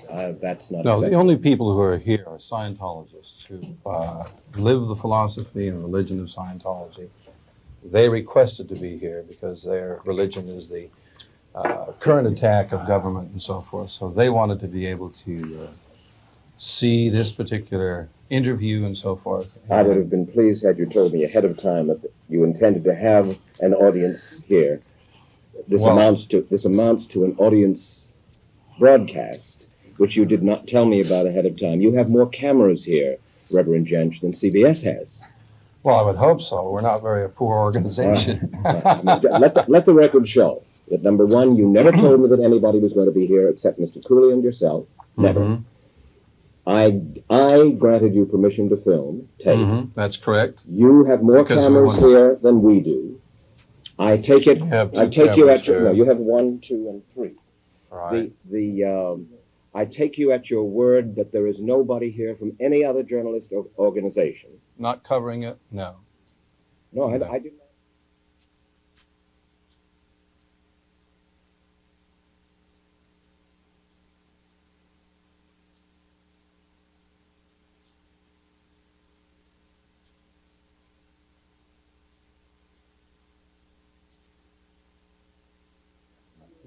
That's not. No, exactly. the only people who are here are Scientologists who live the philosophy and religion of Scientology. They requested to be here because their religion is the current attack of government and so forth. So they wanted to be able to see this particular interview and so forth. I would have been pleased had you told me ahead of time that you intended to have an audience here. This amounts to an audience broadcast, which you did not tell me about ahead of time. You have more cameras here, Reverend Jentszch, than CBS has. Well, I would hope so. We're not very a poor organization. Let the record show that, number one, you never told me that anybody was going to be here except Mr. Cooley and yourself. Never. Mm-hmm. I granted you permission to film, tape. Mm-hmm. That's correct. You have more cameras here than we do. I take it. I take you at your. No, you have 1, 2, and 3. Right. I take you at your word that there is nobody here from any other journalist organization. Not covering it? No. No, I do not.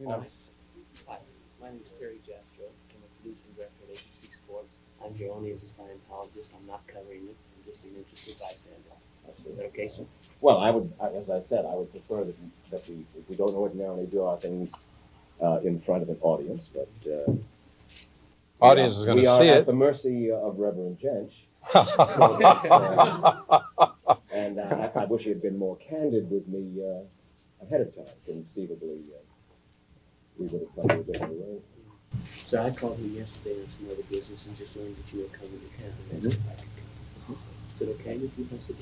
Hi, my name is Heber Jentszch Earle. I'm a producer and director at ABC Sports. I'm here only as a Scientologist. I'm not covering it. I'm just an interested bystander. Is that okay, sir? Well, as I said, I would prefer that we don't ordinarily do our things in front of an audience, but audience is going to see We are it. at the mercy of Reverend Jentszch. And I wish he had been more candid with me ahead of time. Conceivably, we would have come to a different arrangement. So I called him yesterday on some other business and just learned that you were covering the cabinet. Is it okay with you, Mr.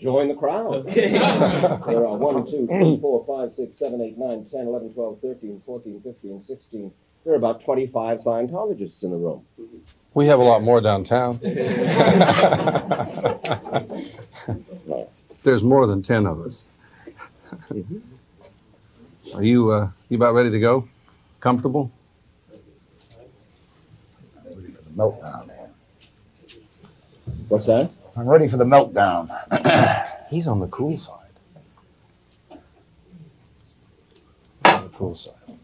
Join the crowd. Okay. There are 1, 2, 3, 4, 5, 6, 7, 8, 9, 10, 11, 12, 13, 14, 15, 16. There are about 25 Scientologists in the room. We have a lot more downtown. There's more than 10 of us. Are you about ready to go? Comfortable? I'm ready for the meltdown, man. What's that? I'm ready for the meltdown. He's on the cool side. He's on the cool side.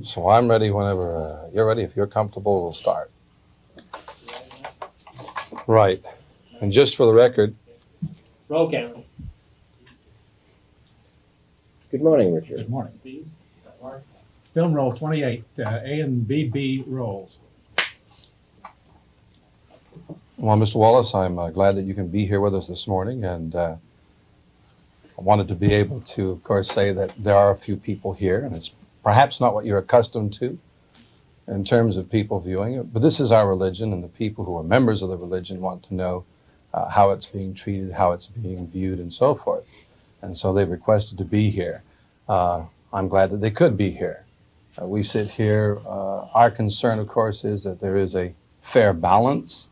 So I'm ready whenever you're ready. If you're comfortable, we'll start. Right. And just for the record. Roll camera. Good morning, Richard. Good morning. Film roll 28, A and B rolls. Well, Mr. Wallace, I'm glad that you can be here with us this morning, and I wanted to be able to, of course, say that there are a few people here, and it's perhaps not what you're accustomed to in terms of people viewing it, but this is our religion, and the people who are members of the religion want to know how it's being treated, how it's being viewed, and so forth. And so they've requested to be here. I'm glad that they could be here. We sit here. Our concern, of course, is that there is a fair balance,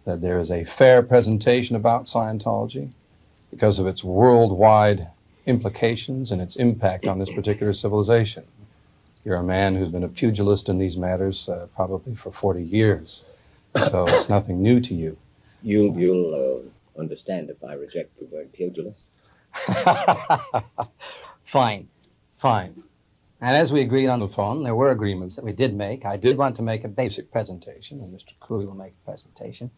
that there is a fair presentation about Scientology because of its worldwide implications and its impact on this particular civilization. You're a man who's been a pugilist in these matters probably for 40 years, so it's nothing new to you. You'll understand if I reject the word pugilist. Fine. And as we agreed on the phone, there were agreements that we did make. I did want to make a basic presentation, and Mr. Cooley will make a presentation,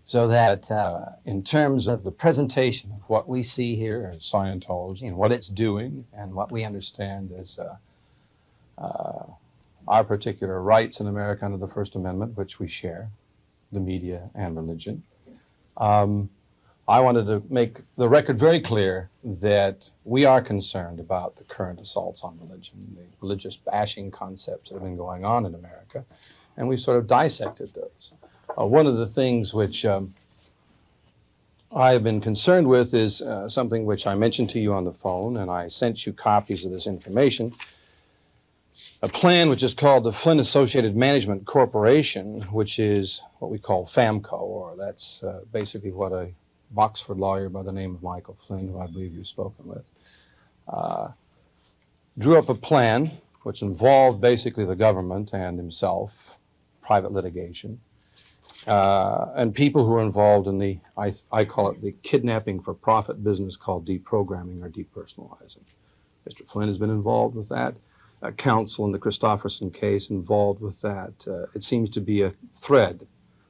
so that in terms of the presentation of what we see here as Scientology and what it's doing and what we understand as our particular rights in America under the First Amendment, which we share, the media and religion, I wanted to make the record very clear that we are concerned about the current assaults on religion, the religious bashing concepts that have been going on in America, and we've sort of dissected those. One of the things which I have been concerned with is something which I mentioned to you on the phone, and I sent you copies of this information, a plan which is called the Flint Associated Management Corporation, which is what we call FAMCO, or that's basically what a Boxford lawyer by the name of Michael Flynn, who I believe you've spoken with, drew up a plan which involved basically the government and himself, private litigation, and people who are involved in the, I call it the kidnapping for profit business called deprogramming or depersonalizing. Mr. Flynn has been involved with that. Counsel in the Christofferson case involved with that. It seems to be a thread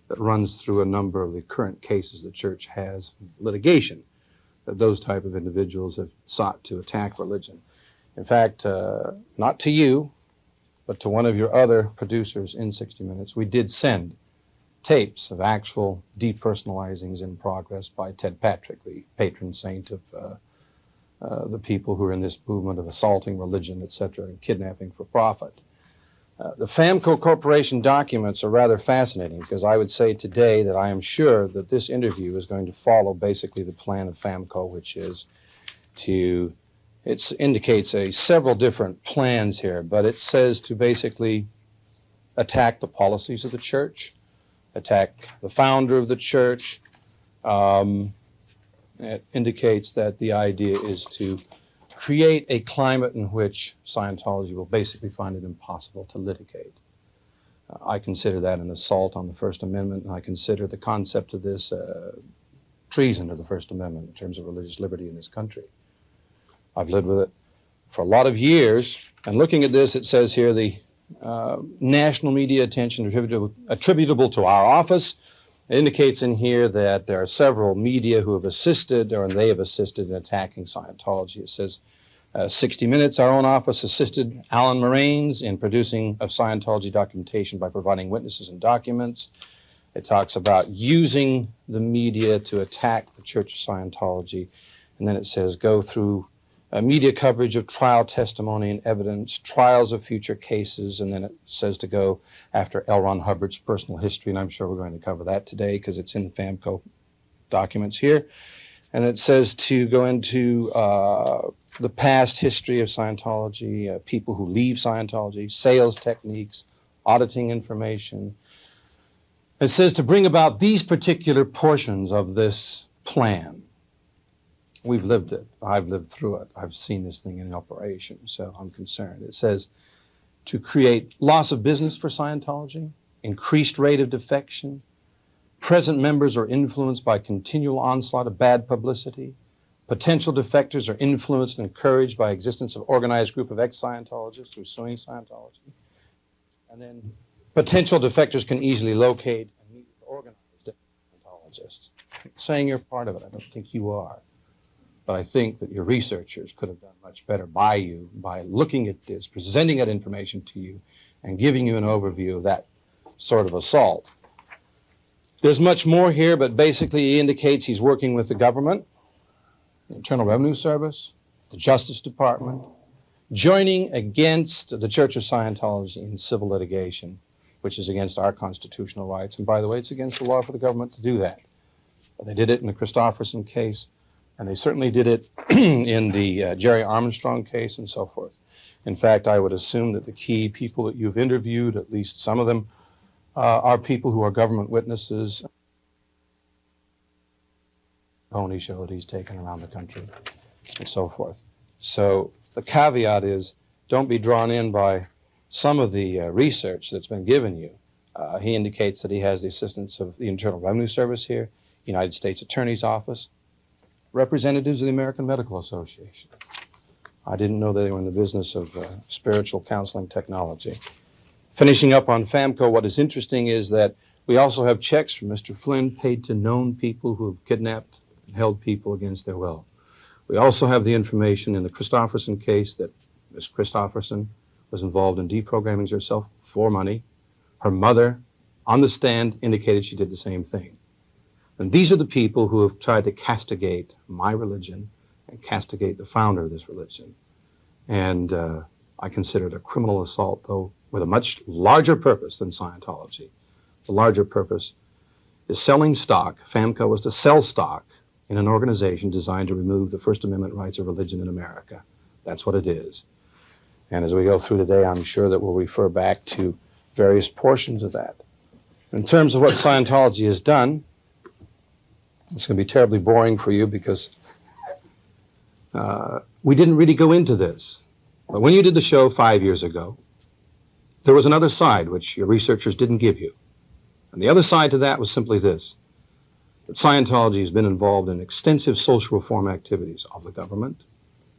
that runs through a number of the current cases the church has litigation, that those type of individuals have sought to attack religion. In fact, not to you, but to one of your other producers in 60 Minutes, we did send tapes of actual depersonalizings in progress by Ted Patrick, the patron saint of the people who are in this movement of assaulting religion, etc., and kidnapping for profit. The FAMCO Corporation documents are rather fascinating because I would say today that I am sure that this interview is going to follow basically the plan of FAMCO, which is to, it indicates several different plans here, but it says to basically attack the policies of the church, attack the founder of the church. It indicates that the idea is to create a climate in which Scientology will basically find it impossible to litigate. I consider that an assault on the First Amendment, and I consider the concept of this treason to the First Amendment in terms of religious liberty in this country. I've lived with it for a lot of years, and looking at this, it says here the national media attention attributable to our office. It indicates in here that there are several media who have assisted, or they have assisted in attacking Scientology. It says 60 Minutes, our own office assisted Alan Moraines in producing of Scientology documentation by providing witnesses and documents. It talks about using the media to attack the Church of Scientology. And then it says go through media coverage of trial testimony and evidence, trials of future cases, and then it says to go after L. Ron Hubbard's personal history, and I'm sure we're going to cover that today because it's in the FAMCO documents here. And it says to go into the past history of Scientology, people who leave Scientology, sales techniques, auditing information. It says to bring about these particular portions of this plan. We've lived it. I've lived through it. I've seen this thing in operation, so I'm concerned. It says to create loss of business for Scientology, increased rate of defection, present members are influenced by continual onslaught of bad publicity, potential defectors are influenced and encouraged by existence of organized group of ex-Scientologists who are suing Scientology, and then potential defectors can easily locate and meet with organized Scientologists. I'm saying you're part of it. I don't think you are. But I think that your researchers could have done much better by you by looking at this, presenting that information to you, and giving you an overview of that sort of assault. There's much more here, but basically he indicates he's working with the government, the Internal Revenue Service, the Justice Department, joining against the Church of Scientology in civil litigation, which is against our constitutional rights. And by the way, it's against the law for the government to do that. But they did it in the Christofferson case. And they certainly did it in the Jerry Armstrong case and so forth. In fact, I would assume that the key people that you've interviewed, at least some of them, are people who are government witnesses. Pony show that he's taken around the country and so forth. So the caveat is don't be drawn in by some of the research that's been given you. He indicates that he has the assistance of the Internal Revenue Service here, United States Attorney's Office, representatives of the American Medical Association. I didn't know they were in the business of spiritual counseling technology. Finishing up on FAMCO, what is interesting is that we also have checks from Mr. Flynn paid to known people who have kidnapped and held people against their will. We also have the information in the Christofferson case that Ms. Christofferson was involved in deprogramming herself for money. Her mother, on the stand, indicated she did the same thing. And these are the people who have tried to castigate my religion and castigate the founder of this religion. And I consider it a criminal assault, though, with a much larger purpose than Scientology. The larger purpose is selling stock. FAMCO was to sell stock in an organization designed to remove the First Amendment rights of religion in America. That's what it is. And as we go through today, I'm sure that we'll refer back to various portions of that. In terms of what Scientology has done, it's going to be terribly boring for you because we didn't really go into this. But when you did the show 5 years ago, there was another side which your researchers didn't give you. And the other side to that was simply this, that Scientology has been involved in extensive social reform activities of the government,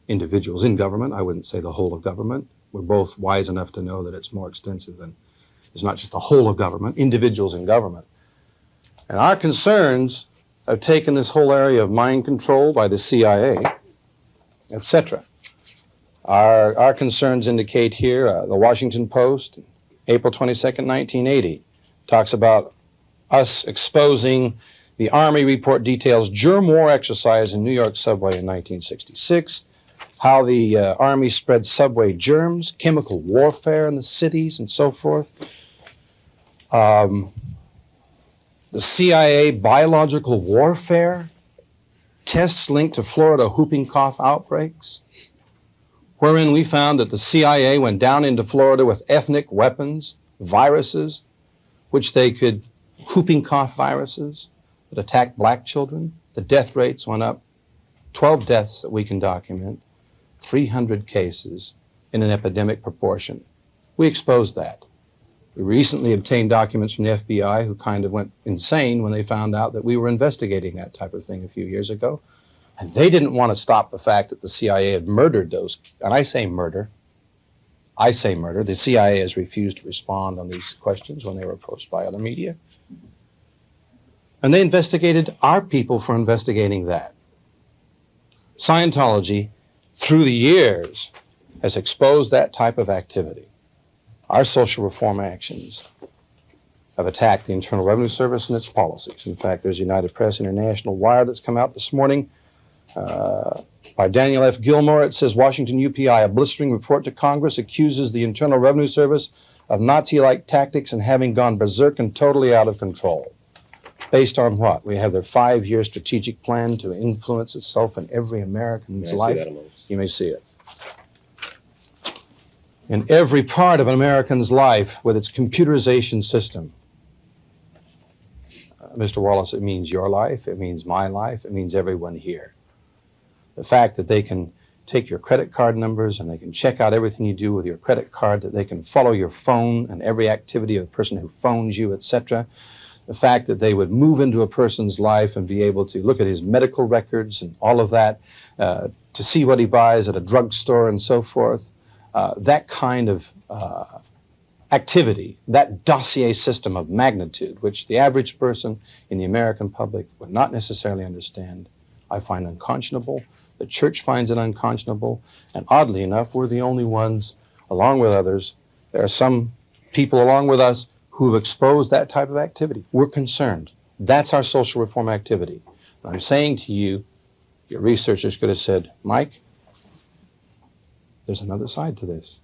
individuals in government. I wouldn't say the whole of government. We're both wise enough to know that it's more extensive than, it's not just the whole of government, individuals in government. And our concerns have taken this whole area of mind control by the CIA, etc. Our concerns indicate here, the Washington Post, April 22nd, 1980, talks about us exposing the Army report details germ war exercise in New York subway in 1966, how the Army spread subway germs, chemical warfare in the cities, and so forth. The CIA biological warfare, tests linked to Florida whooping cough outbreaks, wherein we found that the CIA went down into Florida with ethnic weapons, viruses, which they could, whooping cough viruses that attacked black children. The death rates went up, 12 deaths that we can document, 300 cases in an epidemic proportion. We exposed that. We recently obtained documents from the FBI who kind of went insane when they found out that we were investigating that type of thing a few years ago. And they didn't want to stop the fact that the CIA had murdered those, and I say murder. The CIA has refused to respond on these questions when they were approached by other media. And they investigated our people for investigating that. Scientology, through the years, has exposed that type of activity. Our social reform actions have attacked the Internal Revenue Service and its policies. In fact, there's United Press International Wire that's come out this morning by Daniel F. Gilmore. It says, Washington UPI, a blistering report to Congress, accuses the Internal Revenue Service of Nazi-like tactics and having gone berserk and totally out of control. Based on what? We have their 5-year strategic plan to influence itself in every American's life. You may see it. In every part of an American's life with its computerization system. Mr. Wallace, it means your life, it means my life, it means everyone here. The fact that they can take your credit card numbers and they can check out everything you do with your credit card, that they can follow your phone and every activity of the person who phones you, etc. The fact that they would move into a person's life and be able to look at his medical records and all of that, to see what he buys at a drugstore and so forth. That kind of activity, that dossier system of magnitude, which the average person in the American public would not necessarily understand, I find unconscionable. The church finds it unconscionable. And oddly enough, we're the only ones, along with others, there are some people along with us who have exposed that type of activity. We're concerned. That's our social reform activity. And I'm saying to you, your researchers could have said, Mike, there's another side to this.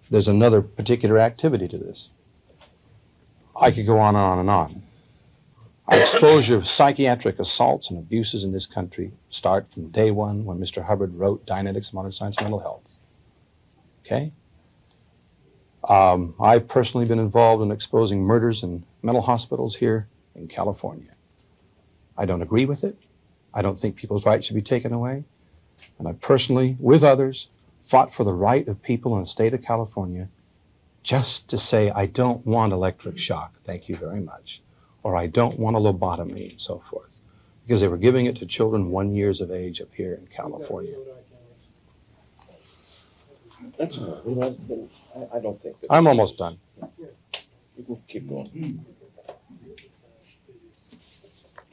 There's another particular activity to this. I could go on and on and on. Our exposure of psychiatric assaults and abuses in this country start from day one when Mr. Hubbard wrote Dianetics, Modern Science, and Mental Health. Okay? I've personally been involved in exposing murders in mental hospitals here in California. I don't agree with it. I don't think people's rights should be taken away. And I personally, with others, fought for the right of people in the state of California just to say, I don't want electric shock, thank you very much, or I don't want a lobotomy and so forth, because they were giving it to children 1 year of age up here in California. That's all right. I don't think that... I'm almost done. You can keep going.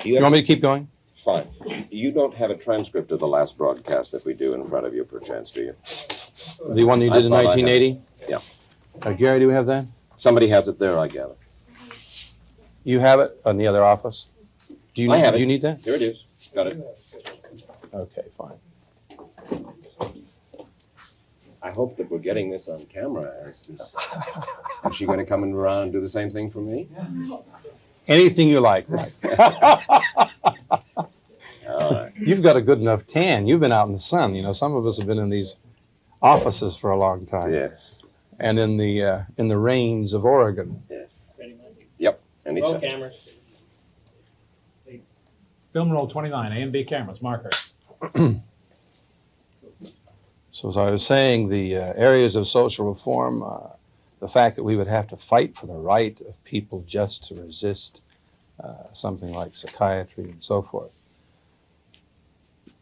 You want me to keep going? Fine. You don't have a transcript of the last broadcast that we do in front of you, perchance, do you? The one you did in 1980? Yeah. Gary, do we have that? Somebody has it there, I gather. You have it in the other office? I have it. Do you need that? Here it is. Got it. Okay, fine. I hope that we're getting this on camera. Is she going to come around and do the same thing for me? Anything you like. All right. You've got a good enough tan. You've been out in the sun. You know, some of us have been in these offices for a long time. Yes. And in the rains of Oregon. Yes. Ready, Mike? Yep. Roll Anytime. cameras. Film roll 29, A and B cameras, marker. So as I was saying, the areas of social reform, the fact that we would have to fight for the right of people just to resist something like psychiatry and so forth.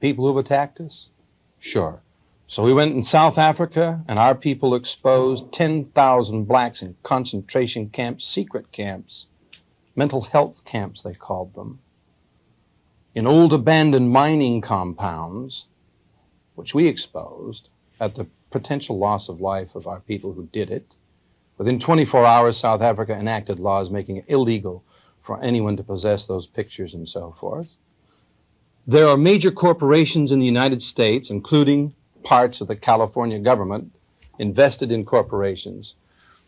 People who've attacked us? Sure. So we went in South Africa, and our people exposed 10,000 blacks in concentration camps, secret camps, mental health camps they called them, in old abandoned mining compounds, which we exposed at the potential loss of life of our people who did it. Within 24 hours, South Africa enacted laws making it illegal for anyone to possess those pictures and so forth. There are major corporations in the United States, including parts of the California government, invested in corporations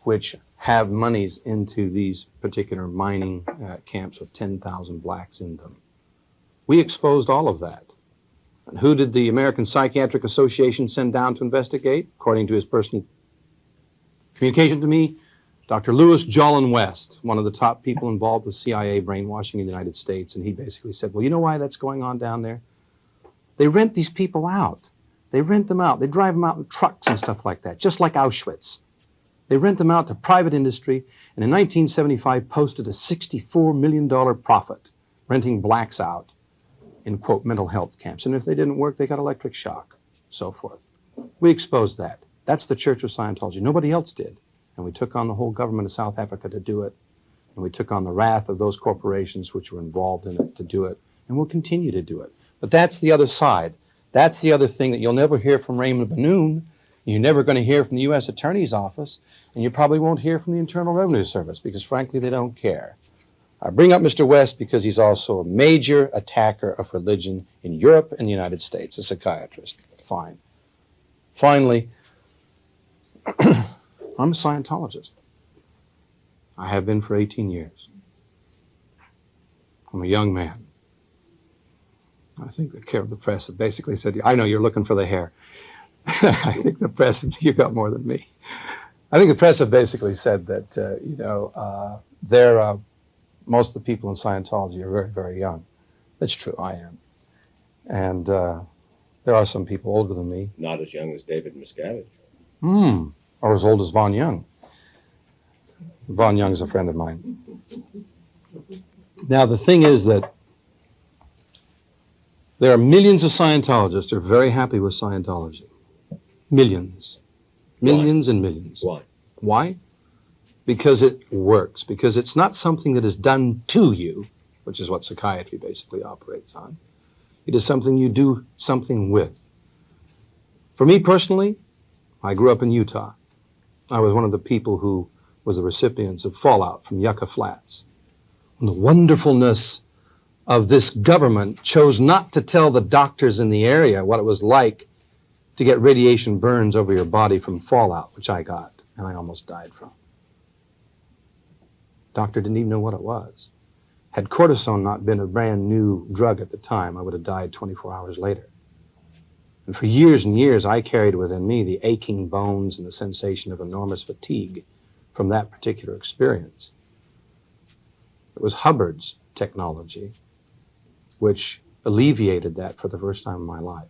which have monies into these particular mining camps with 10,000 blacks in them. We exposed all of that. And who did the American Psychiatric Association send down to investigate? According to his personal communication to me, Dr. Lewis Jolin West, one of the top people involved with CIA brainwashing in the United States, and he basically said, well, you know why that's going on down there? They rent these people out. They rent them out. They drive them out in trucks and stuff like that, just like Auschwitz. They rent them out to private industry, and in 1975 posted a $64 million profit renting blacks out in, quote, mental health camps. And if they didn't work, they got electric shock, so forth. We exposed that. That's the Church of Scientology. Nobody else did. And we took on the whole government of South Africa to do it. And we took on the wrath of those corporations which were involved in it to do it. And we'll continue to do it. But that's the other side. That's the other thing that you'll never hear from Raymond Banoon. You're never going to hear from the U.S. Attorney's Office. And you probably won't hear from the Internal Revenue Service because, frankly, they don't care. I bring up Mr. West because he's also a major attacker of religion in Europe and the United States, a psychiatrist. Fine. Finally, I'm a Scientologist. I have been for 18 years. I'm a young man. I think the care of the press have basically said, I know you're looking for the hair. I think the press, you got more than me. I think the press have basically said that, most of the people in Scientology are very, very young. That's true, I am. And there are some people older than me. Not as young as David Miscavige. Or as old as Von Young. Von Young is a friend of mine. Now, the thing is that there are millions of Scientologists who are very happy with Scientology. Millions. Millions and millions. Why? Why? Because it works. Because it's not something that is done to you, which is what psychiatry basically operates on. It is something you do something with. For me personally, I grew up in Utah. I was one of the people who was the recipients of fallout from Yucca Flats. And the wonderfulness of this government chose not to tell the doctors in the area what it was like to get radiation burns over your body from fallout, which I got, and I almost died from. Doctor didn't even know what it was. Had cortisone not been a brand new drug at the time, I would have died 24 hours later. And for years and years, I carried within me the aching bones and the sensation of enormous fatigue from that particular experience. It was Hubbard's technology which alleviated that for the first time in my life.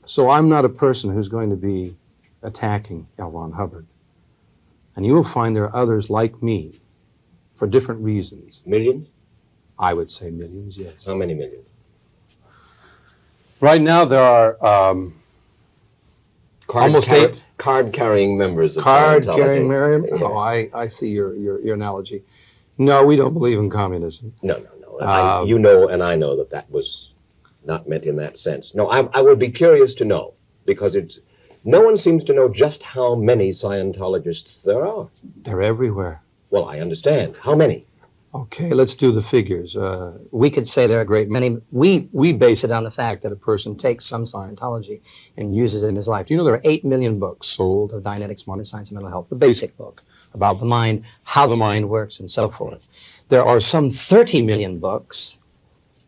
So I'm not a person who's going to be attacking L. Ron Hubbard. And you will find there are others like me for different reasons. Millions? I would say millions, yes. How many millions? Right now there are almost eight card-carrying members of card-carrying Scientology. members. Oh, I see your analogy. No, we don't believe in communism. No. You know and I know that was not meant in that sense. No, I would be curious to know, because no one seems to know just how many Scientologists there are. They're everywhere. Well, I understand. How many? Okay, let's do the figures. We could say there are a great many. We base it on the fact that a person takes some Scientology and uses it in his life. Do you know there are 8 million books sold of Dianetics, Modern Science, and Mental Health, the basic book about the mind, how the mind works, and so forth. There are some 30 million books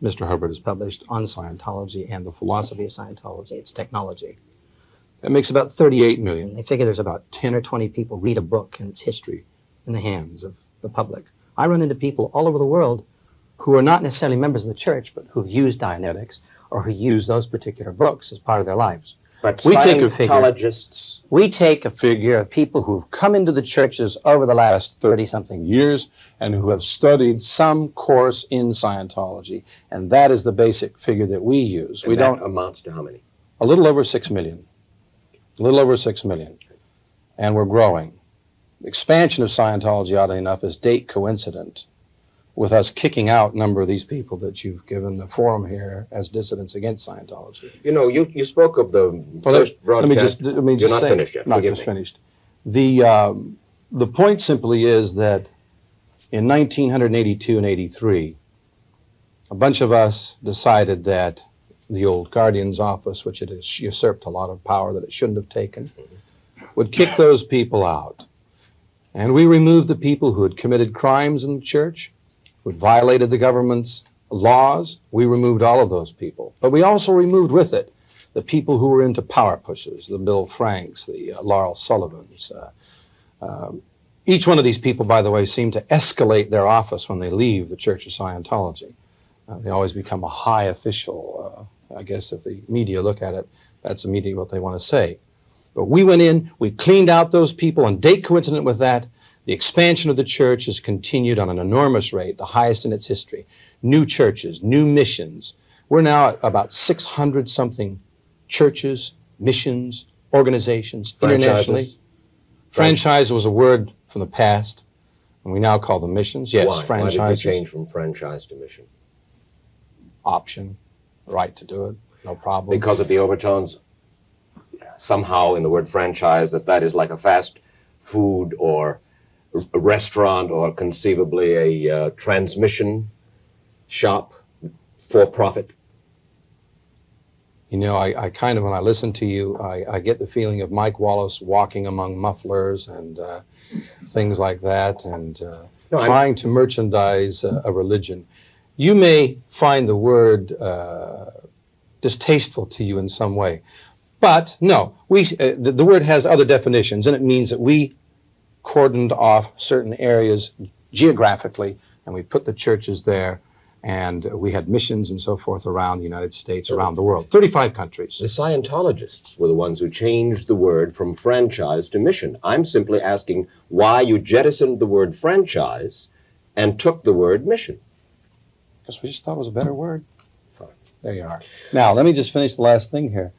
Mr. Hubbard has published on Scientology and the philosophy of Scientology, its technology. That makes about 38 million. And they figure there's about 10 or 20 people read a book and its history in the hands of the public. I run into people all over the world who are not necessarily members of the church, but who've used Dianetics or who use those particular books as part of their lives. But We take a figure. Scientologists, We take a figure of people who've come into the churches over the last 30-something years and who have studied some course in Scientology, and that is the basic figure that we use. and that amounts to how many? A little over 6 million. A little over 6 million. And we're growing. The expansion of Scientology, oddly enough, is date coincident with us kicking out a number of these people that you've given the forum here as dissidents against Scientology. You know, you spoke of the first broadcast. Let me You're just not say, finished yet. Not Forgive just me. finished. The point simply is that in 1982 and 83, a bunch of us decided that the old Guardian's office, which had usurped a lot of power that it shouldn't have taken, would kick those people out. And we removed the people who had committed crimes in the church, who had violated the government's laws. We removed all of those people. But we also removed with it the people who were into power pushers, the Bill Franks, the Laurel Sullivans. Each one of these people, by the way, seem to escalate their office when they leave the Church of Scientology. They always become a high official. I guess if the media look at it, that's immediately what they want to say. But we went in, we cleaned out those people, and date coincident with that, the expansion of the church has continued on an enormous rate, the highest in its history. New churches, new missions. We're now at about 600-something churches, missions, organizations, internationally. Franchise was a word from the past, and we now call them missions. Yes, Why? franchises. Why did you change from franchise to mission? Option, right to do it, no problem. Because of the overtones somehow in the word franchise that is like a fast food or a restaurant or conceivably a transmission shop for profit. You know, I kind of, when I listen to you, I get the feeling of Mike Wallace walking among mufflers and things like that, and trying to merchandise a religion. You may find the word distasteful to you in some way, but no, the word has other definitions, and it means that we cordoned off certain areas geographically, and we put the churches there, and we had missions and so forth around the United States, around the world, 35 countries. The Scientologists were the ones who changed the word from franchise to mission. I'm simply asking why you jettisoned the word franchise and took the word mission. Because we just thought it was a better word. There you are. Now, let me just finish the last thing here.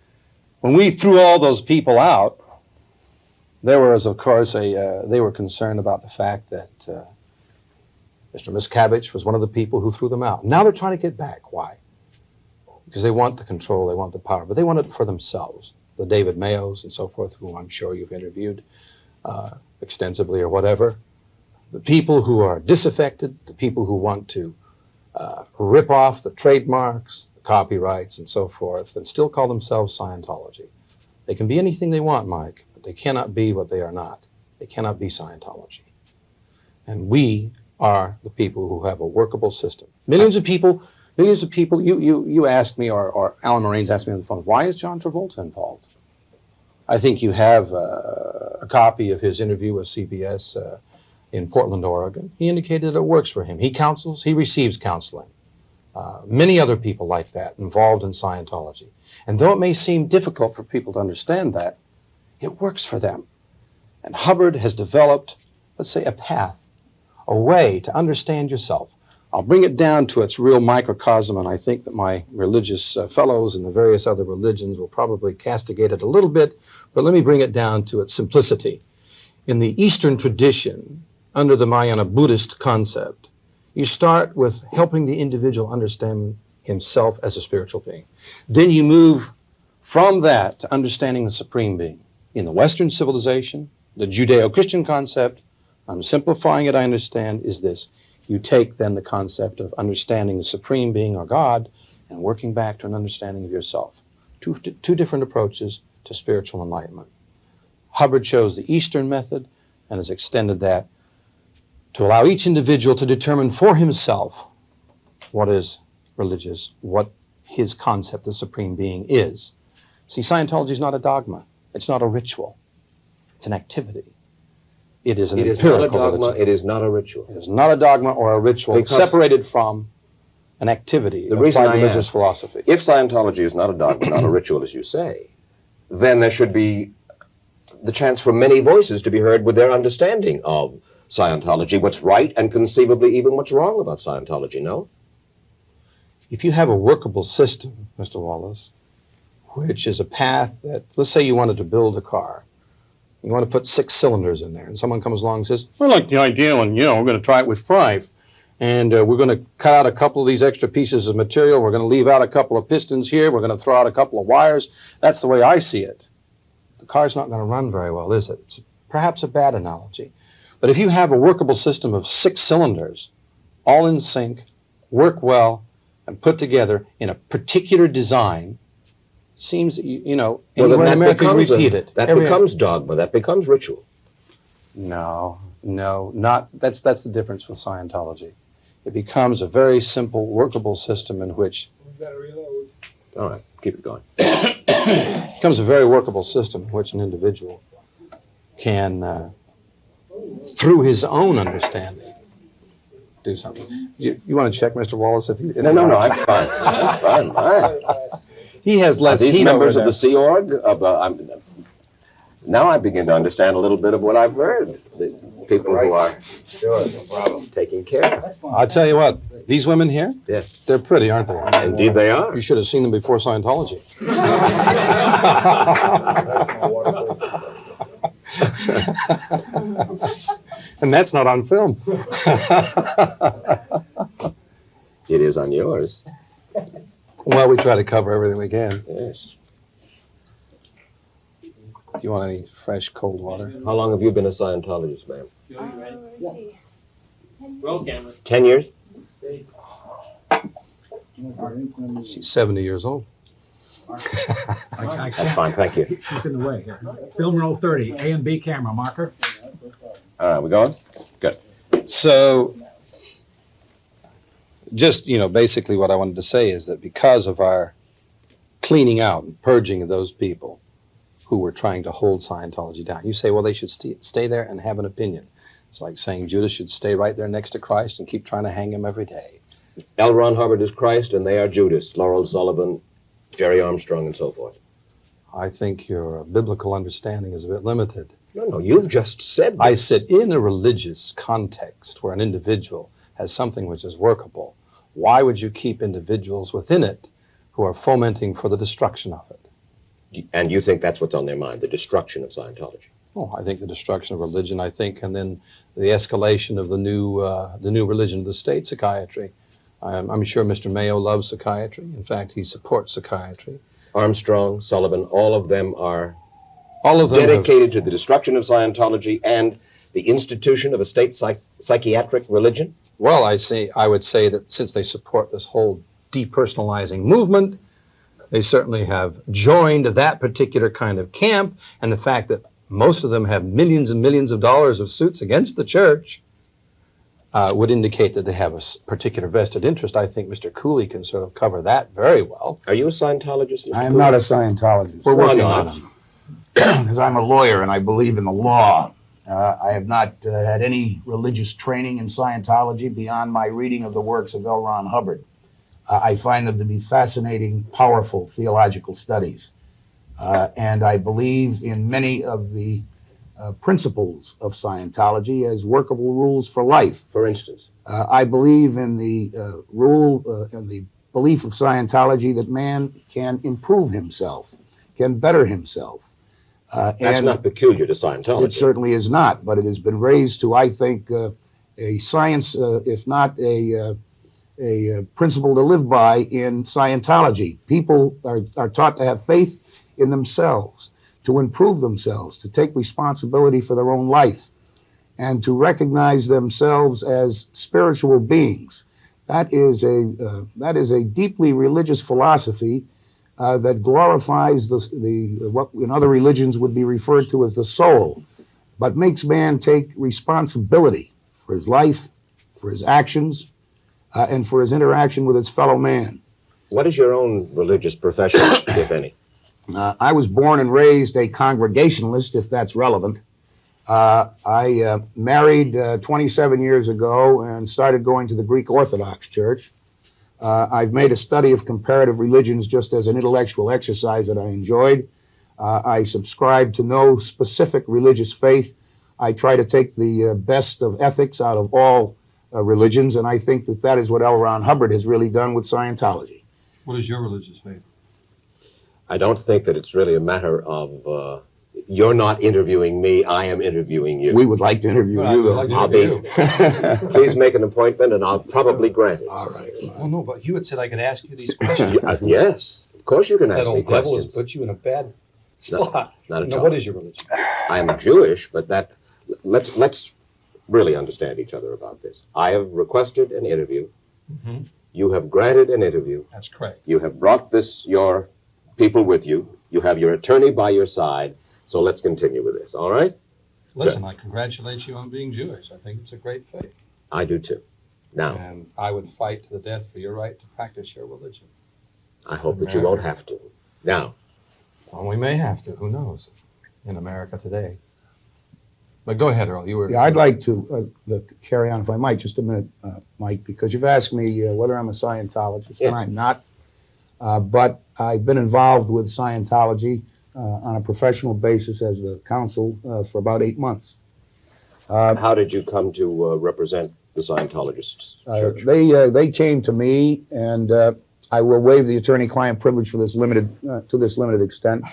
When we threw all those people out, there was, of course, they were concerned about the fact that Mr. Miscavige was one of the people who threw them out. Now they're trying to get back. Why? Because they want the control, they want the power, but they want it for themselves. The David Mayos and so forth, who I'm sure you've interviewed extensively or whatever. The people who are disaffected, the people who want to rip off the trademarks, the copyrights, and so forth, and still call themselves Scientology. They can be anything they want, Mike, but they cannot be what they are not. They cannot be Scientology. And we are the people who have a workable system. Millions of people, you asked me, or Alan Moraines asked me on the phone, why is John Travolta involved? I think you have a copy of his interview with CBS in Portland, Oregon. He indicated it works for him. He counsels, he receives counseling. Many other people like that involved in Scientology. And though it may seem difficult for people to understand that, it works for them. And Hubbard has developed, let's say, a path, a way to understand yourself. I'll bring it down to its real microcosm, and I think that my religious fellows in the various other religions will probably castigate it a little bit, but let me bring it down to its simplicity. In the Eastern tradition, under the Mahayana Buddhist concept, you start with helping the individual understand himself as a spiritual being. Then you move from that to understanding the supreme being. In the Western civilization, the Judeo-Christian concept, I'm simplifying it, I understand, is this. You take then the concept of understanding the supreme being or God and working back to an understanding of yourself. Two different approaches to spiritual enlightenment. Hubbard chose the Eastern method and has extended that to allow each individual to determine for himself what is religious, what his concept of supreme being is. See, Scientology is not a dogma. It's not a ritual. It's an activity. It is an empirical religion. It is not a ritual. It is not a dogma or a ritual. It's separated from an activity, the reason applied I religious ask, philosophy. If Scientology is not a dogma, not a ritual, as you say, then there should be the chance for many voices to be heard with their understanding of Scientology, what's right and conceivably even what's wrong about Scientology, no? If you have a workable system, Mr. Wallace, which is a path that, let's say you wanted to build a car. You want to put 6 cylinders in there, and someone comes along and says, I like the idea, and, we're going to try it with 5. And we're going to cut out a couple of these extra pieces of material. We're going to leave out a couple of pistons here. We're going to throw out a couple of wires. That's the way I see it. The car's not going to run very well, is it? It's perhaps a bad analogy. But if you have a workable system of 6 cylinders, all in sync, work well, and put together in a particular design, seems that, anywhere in America, repeat it. That becomes dogma. That becomes ritual. No, not. That's the difference with Scientology. It becomes a very simple, workable system in which. All right, keep it going. It becomes a very workable system in which an individual can, through his own understanding, do something. You want to check, Mr. Wallace? If you, No, I'm fine. I'm fine. He has less These heat members over of the Sea Org, now I begin to understand a little bit of what I've heard. The people who are taking care. I'll tell you what, these women here, Yes, they're pretty, aren't they? indeed they are. You should have seen them before Scientology. And that's not on film. It is on yours. Well, we try to cover everything we can. Yes. Do you want any fresh, cold water? How long have you been a Scientologist, ma'am? Let's see. Roll camera. 10 years? She's 70 years old. I That's can't, fine, thank you. she's in the way here. Film roll 30, A and B camera marker. All right, we going? Good. So, just, basically what I wanted to say is that because of our cleaning out and purging of those people who were trying to hold Scientology down, you say, well, they should stay there and have an opinion. It's like saying Judas should stay right there next to Christ and keep trying to hang him every day. L. Ron Hubbard is Christ, and they are Judas, Laurel Sullivan, Jerry Armstrong, and so forth. I think your biblical understanding is a bit limited. No, you've just said this. I said in a religious context where an individual has something which is workable, why would you keep individuals within it who are fomenting for the destruction of it? And you think that's what's on their mind, the destruction of Scientology? Oh, I think the destruction of religion, and then the escalation of the new religion of the state, psychiatry. I'm sure Mr. Mayo loves psychiatry. In fact, he supports psychiatry. Armstrong, Sullivan, all of them are All of them dedicated to the destruction of Scientology and the institution of a state psychiatric religion? Well, I would say that since they support this whole depersonalizing movement, they certainly have joined that particular kind of camp, and the fact that most of them have millions and millions of dollars of suits against the church would indicate that they have a particular vested interest. I think Mr. Cooley can sort of cover that very well. Are you a Scientologist, Mr. I am Cooley? not a Scientologist. We're working Why on not? it. Because I'm a lawyer and I believe in the law. I have not had any religious training in Scientology beyond my reading of the works of L. Ron Hubbard. I find them to be fascinating, powerful theological studies. And I believe in many of the principles of Scientology as workable rules for life. For instance? I believe in the rule and the belief of Scientology that man can improve himself, can better himself. That's and not peculiar to Scientology. it certainly is not, but it has been raised to, I think, a science, if not a principle to live by in Scientology. People are taught to have faith in themselves, to improve themselves, to take responsibility for their own life, and to recognize themselves as spiritual beings. That is a deeply religious philosophy that glorifies what in other religions would be referred to as the soul, but makes man take responsibility for his life, for his actions, and for his interaction with his fellow man. What is your own religious profession, if any? I was born and raised a Congregationalist, if that's relevant. I married 27 years ago and started going to the Greek Orthodox Church. I've made a study of comparative religions just as an intellectual exercise that I enjoyed. I subscribe to no specific religious faith. I try to take the best of ethics out of all religions, and I think that that is what L. Ron Hubbard has really done with Scientology. What is your religious faith? I don't think that it's really a matter of you're not interviewing me, I am interviewing you. We would like to interview you, though. Please make an appointment and I'll probably grant it. All right. Well, no, but you had said I could ask you these questions. Yes, of course you can That ask me old devil has questions. put you in a bad spot. Not at Now, all. what is your religion? I am Jewish, but let's really understand each other about this. I have requested an interview. Mm-hmm. You have granted an interview. That's correct. You have brought your people with you. You have your attorney by your side. So let's continue with this, all right? Listen, I congratulate you on being Jewish. I think it's a great faith. I do too. Now, And I would fight to the death for your right to practice your religion. I hope that you won't have to. Now, Well, we may have to. Who knows? In America today. But go ahead, Earl. You were. Yeah, I'd like to carry on, if I might, just a minute, Mike, because you've asked me whether I'm a Scientologist, and I'm not. But I've been involved with Scientology on a professional basis as the counsel for about 8 months. how did you come to represent the Scientologists church? They came to me, and I will waive the attorney-client privilege for this to this limited extent.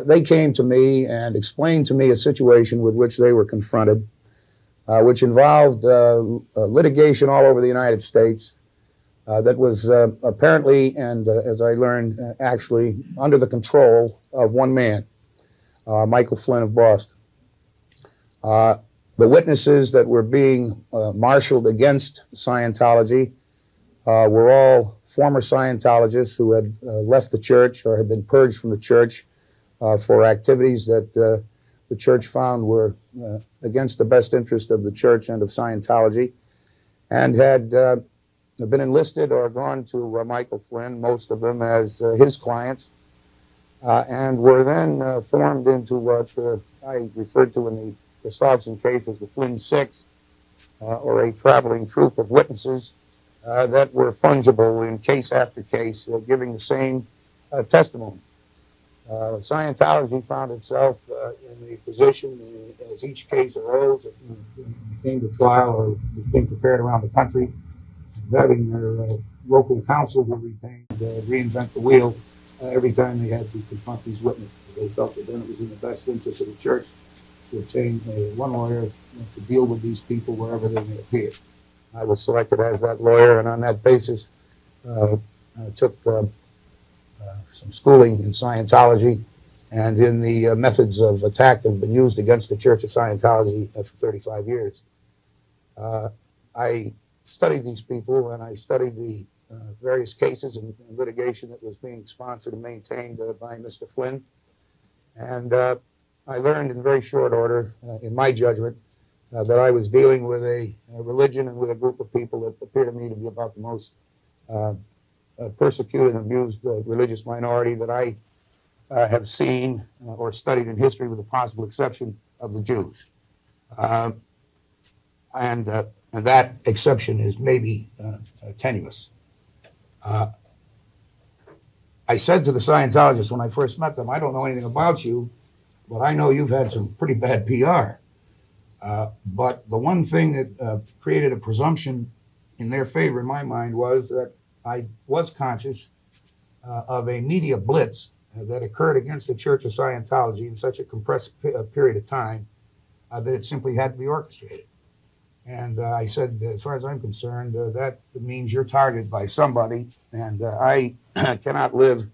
They came to me and explained to me a situation with which they were confronted, which involved litigation all over the United States that was apparently, and as I learned, actually under the control of one man, Michael Flynn of Boston. The witnesses that were being marshaled against Scientology were all former Scientologists who had left the church or had been purged from the church for activities that the church found were against the best interest of the church and of Scientology, and had been enlisted or gone to Michael Flynn, most of them as his clients, and were then formed into what I referred to in the Gustafson case as the Flynn Six, or a traveling troupe of witnesses that were fungible in case after case, giving the same testimony. Scientology found itself in the position as each case arose, it came to trial or became prepared around the country, having their local counsel who retained reinvent the wheel every time they had to confront these witnesses. They felt that then it was in the best interest of the church to obtain one lawyer to deal with these people wherever they may appear. I was selected as that lawyer, and on that basis, I took some schooling in Scientology and in the methods of attack that have been used against the Church of Scientology for 35 years. I studied these people, and I studied the various cases and litigation that was being sponsored and maintained by Mr. Flynn. And I learned in very short order, in my judgment, that I was dealing with a religion and with a group of people that appear to me to be about the most persecuted and abused religious minority that I have seen or studied in history, with the possible exception of the Jews. And that exception is maybe tenuous. I said to the Scientologists when I first met them, I don't know anything about you, but I know you've had some pretty bad PR. But the one thing that created a presumption in their favor, in my mind, was that I was conscious of a media blitz that occurred against the Church of Scientology in such a compressed period of time that it simply had to be orchestrated. And I said, as far as I'm concerned, that means you're targeted by somebody, and I cannot live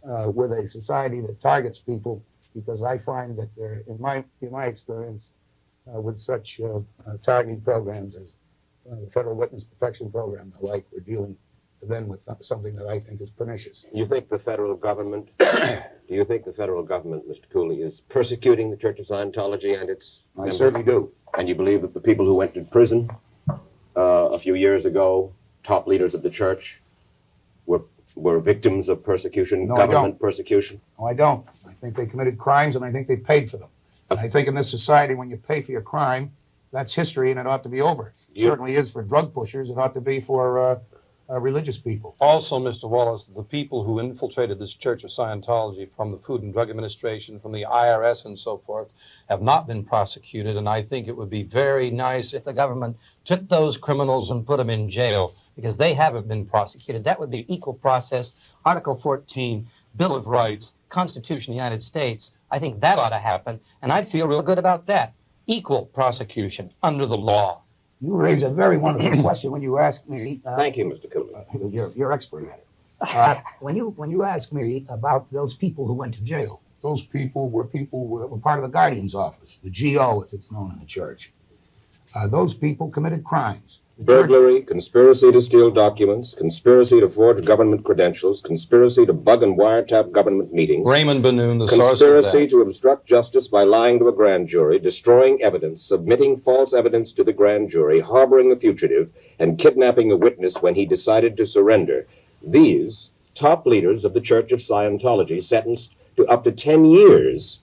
with a society that targets people, because I find that there, in my experience, with such targeting programs as the Federal Witness Protection Program, the like, we're dealing then with something that I think is pernicious. You think the federal government, Mr. Cooley, is persecuting the Church of Scientology and its I members? certainly do. And you believe that the people who went to prison a few years ago, top leaders of the church, were victims of persecution, No, I government don't. persecution? No, I don't. I think they committed crimes, and I think they paid for them. And I think in this society, when you pay for your crime, that's history, and it ought to be over. It certainly is for drug pushers. It ought to be for religious people. Also, Mr. Wallace, the people who infiltrated this Church of Scientology from the Food and Drug Administration, from the IRS and so forth, have not been prosecuted, and I think it would be very nice if the government took those criminals and put them in jail, because they haven't been prosecuted. That would be equal process, Article 14, Bill of Rights, Constitution of the United States. I think that ought to happen, and I'd feel real good about that. Equal prosecution under the law. You raise a very wonderful question when you ask me. Thank you, Mr. Cooley. You're expert at it. When you ask me about those people who went to jail, those people were part of the Guardian's office, the GO, as it's known in the church. Those people committed crimes. Burglary, conspiracy to steal documents, conspiracy to forge government credentials, conspiracy to bug and wiretap government meetings, Raymond Benoon, the source of conspiracy that. to obstruct justice by lying to a grand jury, destroying evidence, submitting false evidence to the grand jury, harboring the fugitive, and kidnapping a witness when he decided to surrender. These top leaders of the Church of Scientology sentenced to up to 10 years.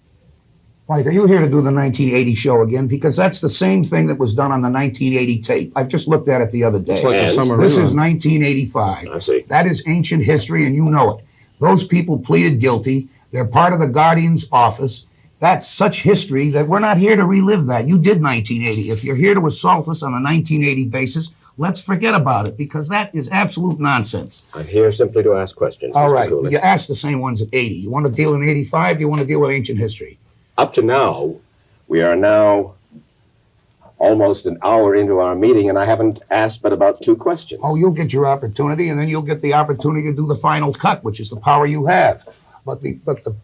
Mike, are you here to do the 1980 show again? Because that's the same thing that was done on the 1980 tape. I've just looked at it the other day. It's like the And summer This rerun. is 1985. I see. That is ancient history, and you know it. Those people pleaded guilty. They're part of the Guardian's office. That's such history that we're not here to relive that. You did 1980. If you're here to assault us on a 1980 basis, let's forget about it, because that is absolute nonsense. I'm here simply to ask questions, All Mr. right, Cooley. you asked the same ones at 80. You want to deal in 85? Do you want to deal with ancient history? Up to now, we are now almost an hour into our meeting, and I haven't asked but about 2 questions. Oh, you'll get your opportunity, and then you'll get the opportunity to do the final cut, which is the power you have. But the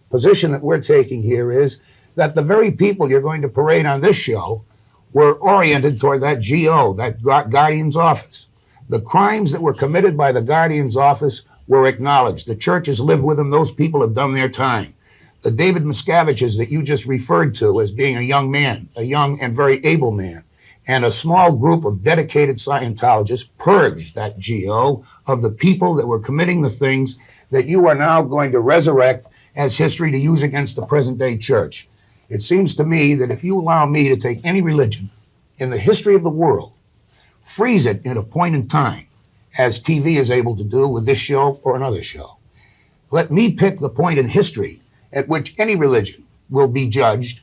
position that we're taking here is that the very people you're going to parade on this show were oriented toward that GO, that Guardian's office. The crimes that were committed by the Guardian's office were acknowledged. The churches live with them. Those people have done their time. The David Miscaviges that you just referred to as being a young man, a young and very able man, and a small group of dedicated Scientologists purged that GO of the people that were committing the things that you are now going to resurrect as history to use against the present day church. It seems to me that if you allow me to take any religion in the history of the world, freeze it at a point in time, as TV is able to do with this show or another show, let me pick the point in history at which any religion will be judged.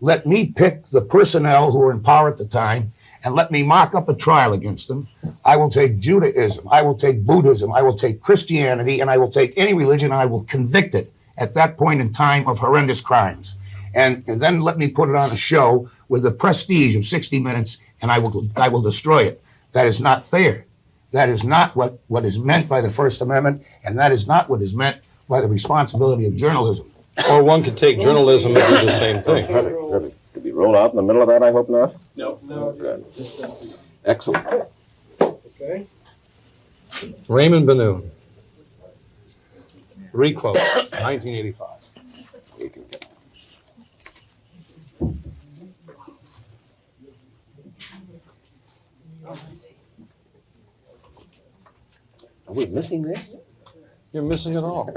Let me pick the personnel who were in power at the time, and let me mock up a trial against them. I will take Judaism, I will take Buddhism, I will take Christianity, and I will take any religion, and I will convict it at that point in time of horrendous crimes. And then let me put it on a show with the prestige of 60 Minutes, and I will destroy it. That is not fair. That is not what is meant by the First Amendment, and that is not what is meant by the responsibility of journalism. Or one could take journalism and do the same thing. Perfect. Did we roll out in the middle of that? I hope not. No. Good. Excellent. Okay. Raymond Benoon. Requote, 1985. We can get Are we missing this? You're missing it all.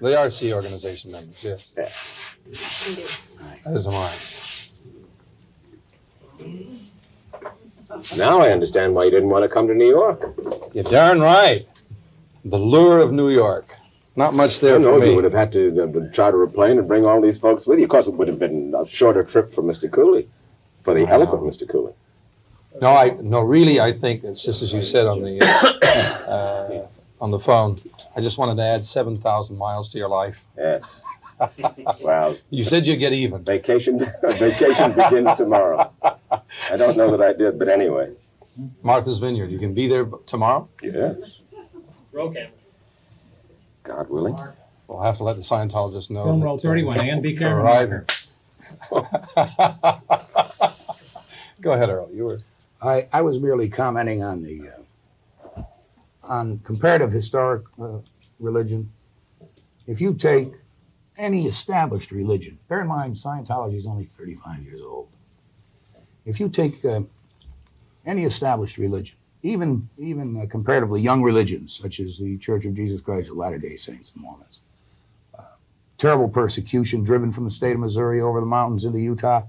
They are C organization members, yes. Yeah. As am I. Now I understand why you didn't want to come to New York. You're darn right. The lure of New York. Not much there I know for you me. would have had to charter a plane and bring all these folks with you. Of course, it would have been a shorter trip for Mr. Cooley, for the eloquent Mr. Cooley. No, really, I think it's just as you said on the phone. I just wanted to add 7,000 miles to your life. Yes. Well, You said you'd get even. vacation begins tomorrow. I don't know that I did, but anyway. Martha's Vineyard. You can be there tomorrow. Yes. Roll camera. God willing. We'll have to let the Scientologists know. Film that, roll 31, and be careful. arriving. Go ahead, Earl. You were. I was merely commenting on the on comparative historic religion. If you take any established religion, bear in mind Scientology is only 35 years old. If you take any established religion, even comparatively young religions such as the Church of Jesus Christ of Latter-day Saints and Mormons, terrible persecution driven from the state of Missouri over the mountains into Utah,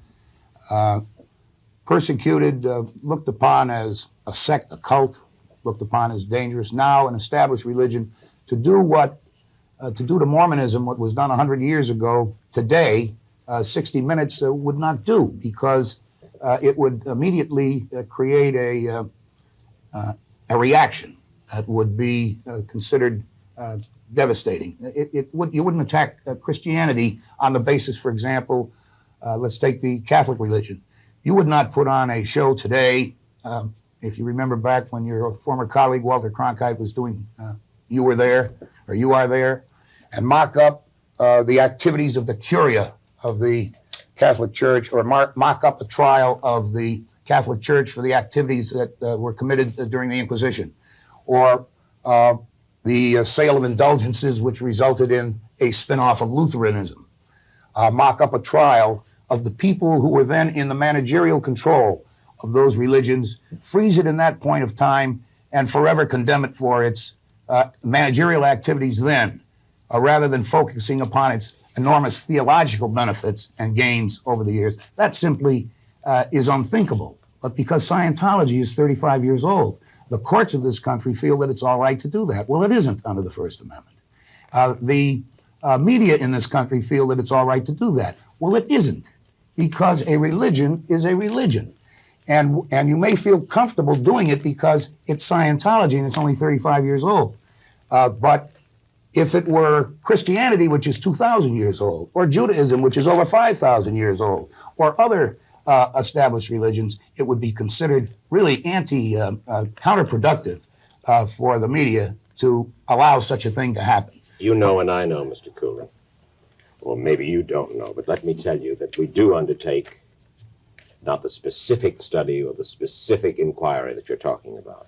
persecuted, looked upon as a sect, a cult, looked upon as dangerous. Now, an established religion to do to Mormonism what was done 100 years ago today, 60 Minutes would not do, because it would immediately create a reaction that would be considered devastating. You wouldn't attack Christianity on the basis, for example, let's take the Catholic religion. You would not put on a show today, if you remember back when your former colleague Walter Cronkite was doing You Were There, or You Are There, and mock up the activities of the curia of the Catholic Church, or mock up a trial of the Catholic Church for the activities that were committed during the Inquisition, or the sale of indulgences, which resulted in a spin-off of Lutheranism. Mock up a trial of the people who were then in the managerial control of those religions, freeze it in that point of time, and forever condemn it for its managerial activities then, rather than focusing upon its enormous theological benefits and gains over the years. That simply is unthinkable. But because Scientology is 35 years old, the courts of this country feel that it's all right to do that. Well, it isn't under the First Amendment. The media in this country feel that it's all right to do that. Well, it isn't, because a religion is a religion. And you may feel comfortable doing it because it's Scientology and it's only 35 years old. But if it were Christianity, which is 2,000 years old, or Judaism, which is over 5,000 years old, or other established religions, it would be considered really counterproductive for the media to allow such a thing to happen. You know and I know, Mr. Cooley. Or maybe you don't know, but let me tell you that we do undertake not the specific study or the specific inquiry that you're talking about,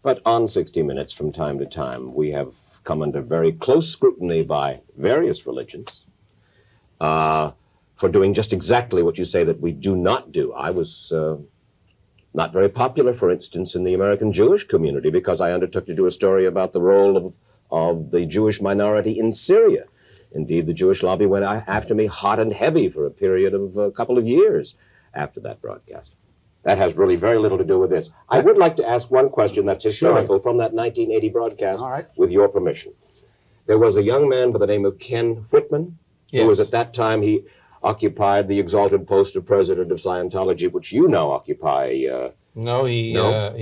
but on 60 Minutes from time to time, we have come under very close scrutiny by various religions for doing just exactly what you say that we do not do. I was not very popular, for instance, in the American Jewish community because I undertook to do a story about the role of the Jewish minority in Syria. Indeed, the Jewish lobby went after me hot and heavy for a period of a couple of years after that broadcast. That has really very little to do with this. I would like to ask one question that's historical from that 1980 broadcast, with your permission. There was a young man by the name of Ken Whitman, who was at that time, he occupied the exalted post of president of Scientology, which you now occupy. No, he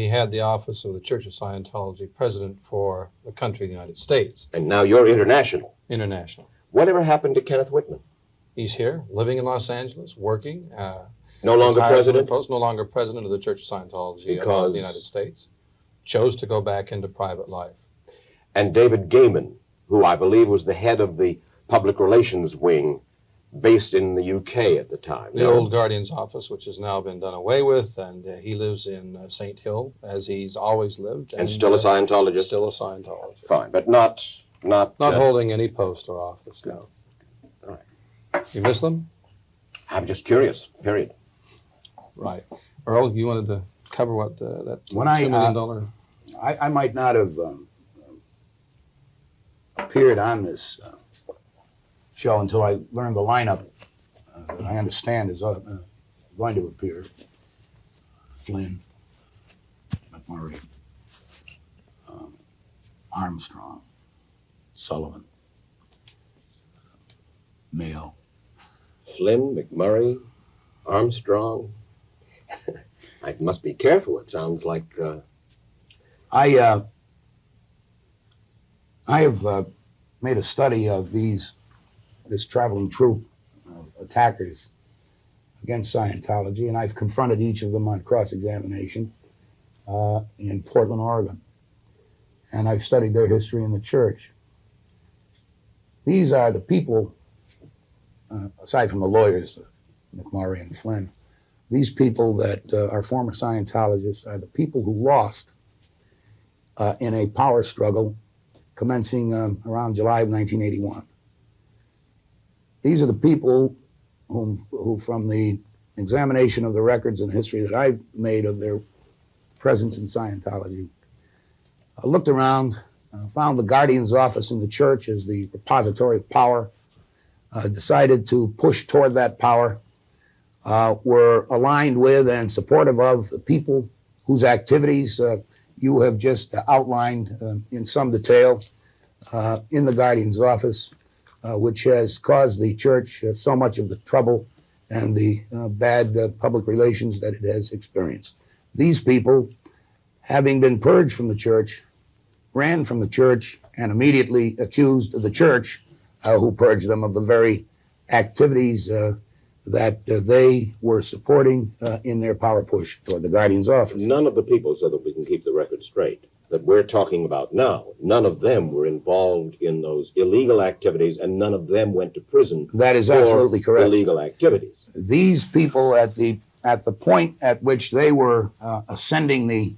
had the office of the Church of Scientology president for the country of the United States. And now you're international. International. Whatever happened to Kenneth Whitman? He's here, living in Los Angeles, working. No longer president? Post, no longer president of the Church of Scientology of the United States. Chose to go back into private life. And David Gaiman, who I believe was the head of the public relations wing based in the UK at the time. The old Guardian's office, which has now been done away with, and he lives in St. Hill, as he's always lived. And still a Scientologist? Still a Scientologist. Fine, but not holding any post or office, no. All right. You miss them? I'm just curious, period. Right. Earl, you wanted to cover what that $2 million... I might not have appeared on this show until I learned the lineup that I understand is going to appear. Flynn, McMurray, Armstrong, Sullivan, Mayo. Flynn, McMurray, Armstrong. I must be careful. It sounds like... I have made a study of this traveling troupe of attackers against Scientology, and I've confronted each of them on cross-examination in Portland, Oregon. And I've studied their history in the church. These are the people, aside from the lawyers, McMurray and Flynn, these people that are former Scientologists are the people who lost in a power struggle commencing around July of 1981. These are the people who, from the examination of the records and history that I've made of their presence in Scientology, looked around, found the Guardian's office in the church as the repository of power, decided to push toward that power, were aligned with and supportive of the people whose activities you have just outlined in some detail in the Guardian's office, which has caused the church so much of the trouble and the bad public relations that it has experienced. These people, having been purged from the church, ran from the church and immediately accused the church, who purged them, of the very activities that they were supporting in their power push toward the Guardian's office. None of the people, so that we can keep the record straight, that we're talking about now, none of them were involved in those illegal activities, and none of them went to prison. That is absolutely correct. Illegal activities. These people, at the point at which they were ascending the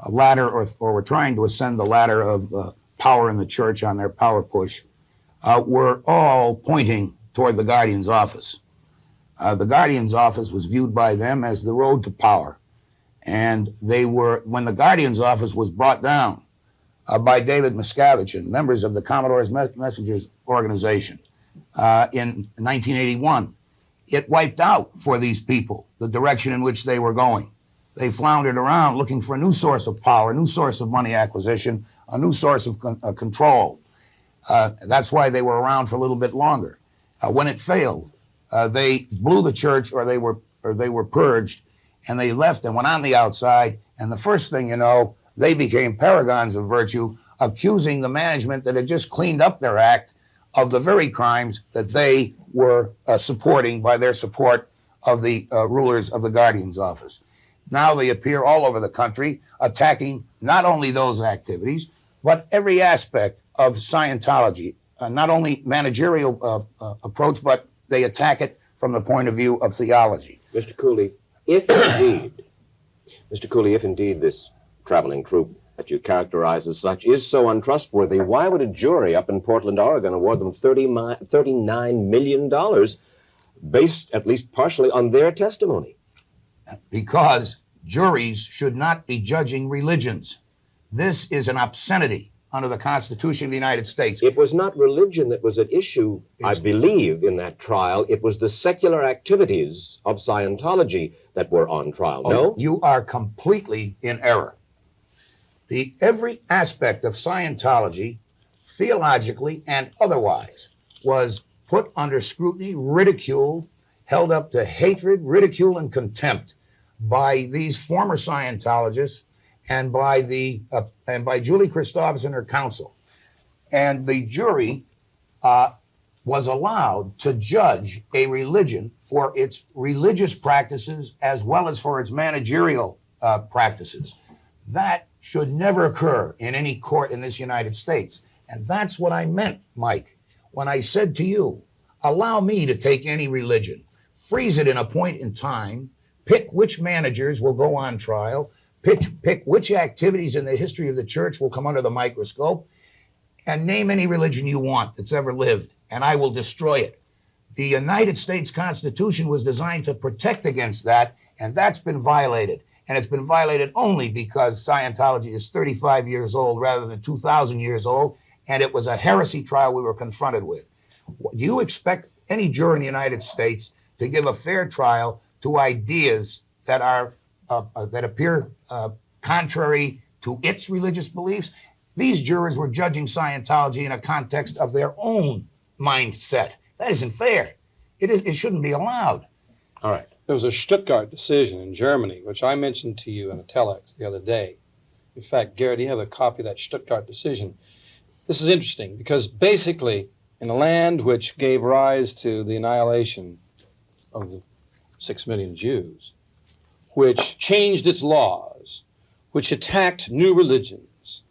ladder, or were trying to ascend the ladder of power in the church on their power push, were all pointing toward the Guardian's office. The Guardian's office was viewed by them as the road to power. And they were, when the Guardian's office was brought down by David Miscavige and members of the Commodore's Messengers organization in 1981, it wiped out for these people the direction in which they were going. They floundered around looking for a new source of power, a new source of money acquisition, a new source of control. That's why they were around for a little bit longer. When it failed, they blew the church, or they were purged, and they left and went on the outside. And the first thing you know, they became paragons of virtue, accusing the management that had just cleaned up their act of the very crimes that they were supporting by their support of the rulers of the Guardian's office. Now they appear all over the country, attacking not only those activities, but every aspect of Scientology, not only managerial approach, but they attack it from the point of view of theology. Mr. Cooley, if indeed this traveling troupe that you characterize as such is so untrustworthy, why would a jury up in Portland, Oregon award them $39 million based at least partially on their testimony? Because juries should not be judging religions. This is an obscenity under the Constitution of the United States. It was not religion that was at issue, I believe, in that trial. It was the secular activities of Scientology that were on trial, no? You are completely in error. Every aspect of Scientology, theologically and otherwise, was put under scrutiny, ridiculed, held up to hatred, ridicule, and contempt by these former Scientologists and by Julie Christophs and her counsel. And the jury was allowed to judge a religion for its religious practices as well as for its managerial practices. That should never occur in any court in this United States. And that's what I meant, Mike, when I said to you, allow me to take any religion, freeze it in a point in time, pick which managers will go on trial, pick which activities in the history of the church will come under the microscope, and name any religion you want that's ever lived, and I will destroy it. The United States Constitution was designed to protect against that, and that's been violated. And it's been violated only because Scientology is 35 years old rather than 2,000 years old, and it was a heresy trial we were confronted with. Do you expect any juror in the United States to give a fair trial to ideas that are that appear contrary to its religious beliefs? These jurors were judging Scientology in a context of their own mindset. That isn't fair. It shouldn't be allowed. All right. There was a Stuttgart decision in Germany, which I mentioned to you in a telex the other day. In fact, Garrett, do you have a copy of that Stuttgart decision? This is interesting because basically, in a land which gave rise to the annihilation of 6 million Jews, which changed its laws, which attacked new religions,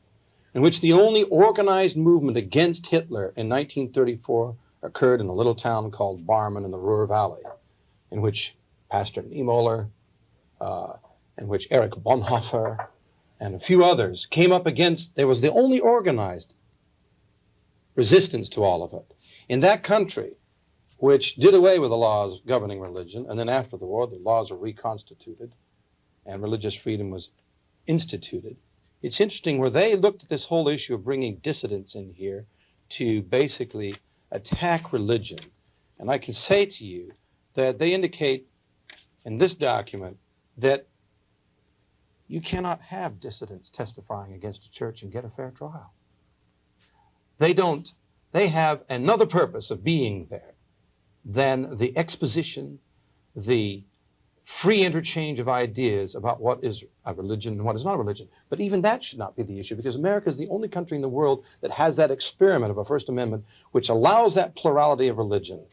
in which the only organized movement against Hitler in 1934 occurred in a little town called Barmen in the Ruhr Valley, in which Pastor Niemöller, in which Erich Bonhoeffer, and a few others came up against. There was the only organized resistance to all of it. In that country, which did away with the laws governing religion, and then after the war, the laws were reconstituted, and religious freedom was instituted. It's interesting where they looked at this whole issue of bringing dissidents in here to basically attack religion. And I can say to you that they indicate in this document that You cannot have dissidents testifying against a church and get a fair trial. They have another purpose of being there than the exposition, the free interchange of ideas about what is a religion and what is not a religion. But even that should not be the issue, because America is the only country in the world that has that experiment of a First Amendment which allows that plurality of religion.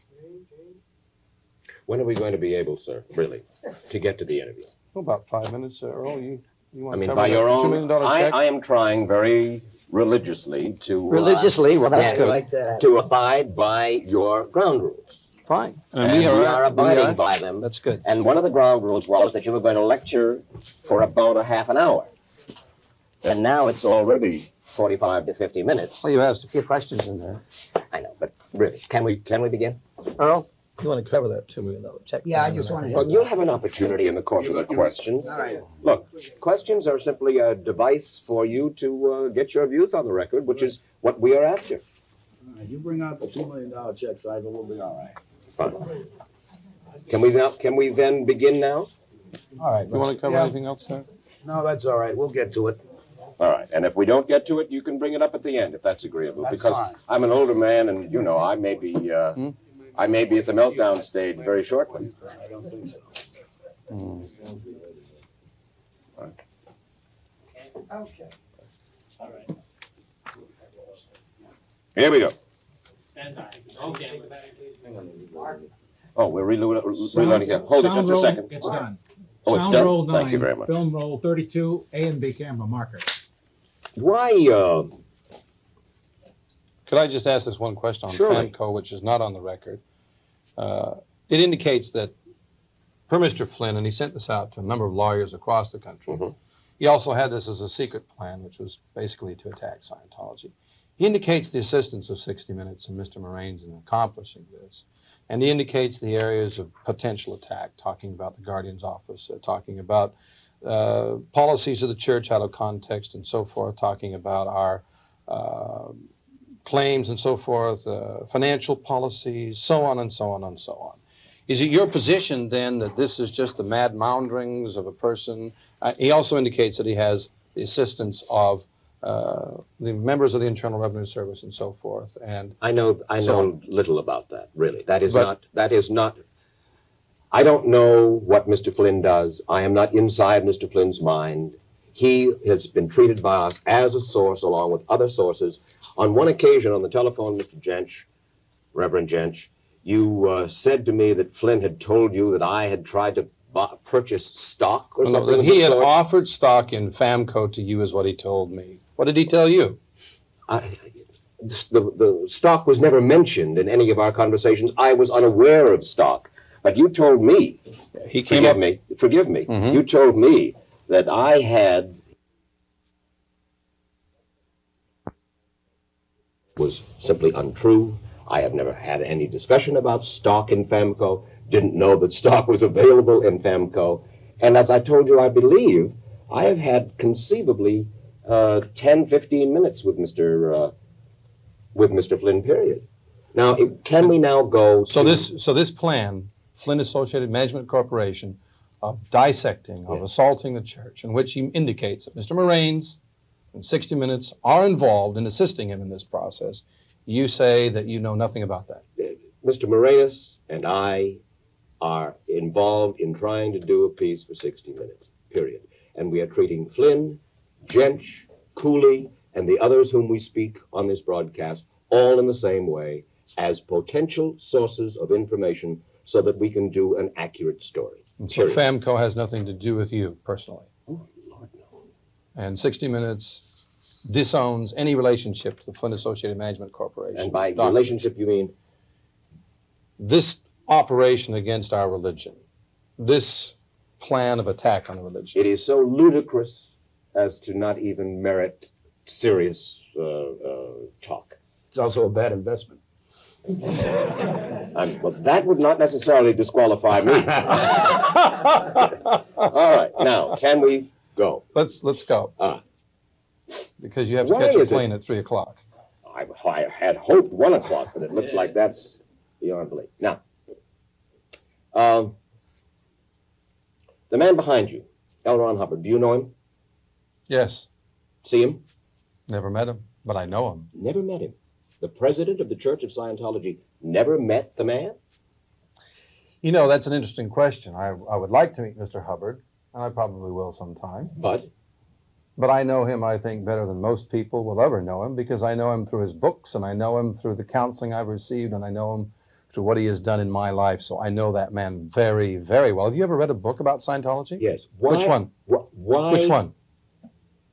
When are we going to be able, sir, really, to get to the interview? Oh, about 5 minutes, Earl. You want I to mean, cover by your that $2 own, million check? I am trying very religiously to Religiously, well, that's good. to abide by your ground rules. Fine. And we are abiding by them. That's good. And one of the ground rules was that you were going to lecture for about a half an hour. And now it's already 45 to 50 minutes. Well, you asked a few questions in there. I know, but really, can we begin? Earl, you want to cover that $2 million check? Yeah, I just wanted Well, you'll have an opportunity in the course of the questions. All right. Look, questions are simply a device for you to get your views on the record, which is what we are after. All right, you bring out the $2 million check, so we'll be all right. Fine. Can we then begin now? All right. You want to cover anything else, sir? No, that's all right. We'll get to it. All right. And if we don't get to it, you can bring it up at the end if that's agreeable. That's because fine. I'm an older man, and you know I may be at the meltdown stage very shortly. I don't think so. Okay. All right. Here we go. Stand by. Okay. Oh, we're reloading here. Hold it just a second. It's done. Oh, it's Sound done? roll 9, Thank you very much. Film roll 32, A and B camera marker. Why? Could I just ask this one question on Surely. FAMCO, which is not on the record? It indicates that per Mr. Flynn, and he sent this out to a number of lawyers across the country, he also had this as a secret plan, which was basically to attack Scientology. He indicates the assistance of 60 Minutes and Mr. Moraines in accomplishing this. And he indicates the areas of potential attack, talking about the Guardian's office, talking about policies of the church out of context and so forth, talking about our claims and so forth, financial policies, so on and so on and so on. Is it your position then that this is just the mad maunderings of a person? He also indicates that he has the assistance of the members of the Internal Revenue Service and so forth. And I know little about that, really. That is not, I don't know what Mr. Flynn does. I am not inside Mr. Flynn's mind. He has been treated by us as a source along with other sources. On one occasion on the telephone, Mr. Jentszch, Reverend Jentszch, you said to me that Flynn had told you that I had tried to purchase stock or something. He had offered stock in FAMCO to you is what he told me. What did he tell you? The stock was never mentioned in any of our conversations. I was unaware of stock. But you told me, forgive me, you told me that I had was simply untrue. I have never had any discussion about stock in FAMCO, didn't know that stock was available in FAMCO. And as I told you, I believe I have had conceivably 10, 15 minutes with Mr. Flynn, period. Now, can we now go So this plan, Flynn Associated Management Corporation, of dissecting, of assaulting the church, in which he indicates that Mr. Moraines and 60 Minutes are involved in assisting him in this process, you say that you know nothing about that. Mr. Moraines and I are involved in trying to do a piece for 60 Minutes, period. And we are treating Flynn, Jentszch, Cooley, and the others whom we speak on this broadcast all in the same way as potential sources of information so that we can do an accurate story. And so FAMCO has nothing to do with you personally. Oh, Lord, no. And 60 Minutes disowns any relationship to the Flynn Associated Management Corporation. And by relationship, you mean? This operation against our religion, this plan of attack on the religion. It is so ludicrous as to not even merit serious talk. It's also a bad investment. Well, that would not necessarily disqualify me. All right, now, can we go? Let's go. Because you have to Why catch a is it- plane at 3 o'clock. I had hoped 1 o'clock, but it looks like that's beyond belief. Now, the man behind you, L. Ron Hubbard, do you know him? Yes. See him? Never met him, but I know him. Never met him. The president of the Church of Scientology never met the man? You know, that's an interesting question. I would like to meet Mr. Hubbard, and I probably will sometime. But I know him, I think, better than most people will ever know him, because I know him through his books, and I know him through the counseling I've received, and I know him through what he has done in my life. So I know that man very, very well. Have you ever read a book about Scientology? yes. Which one? Why? Which one?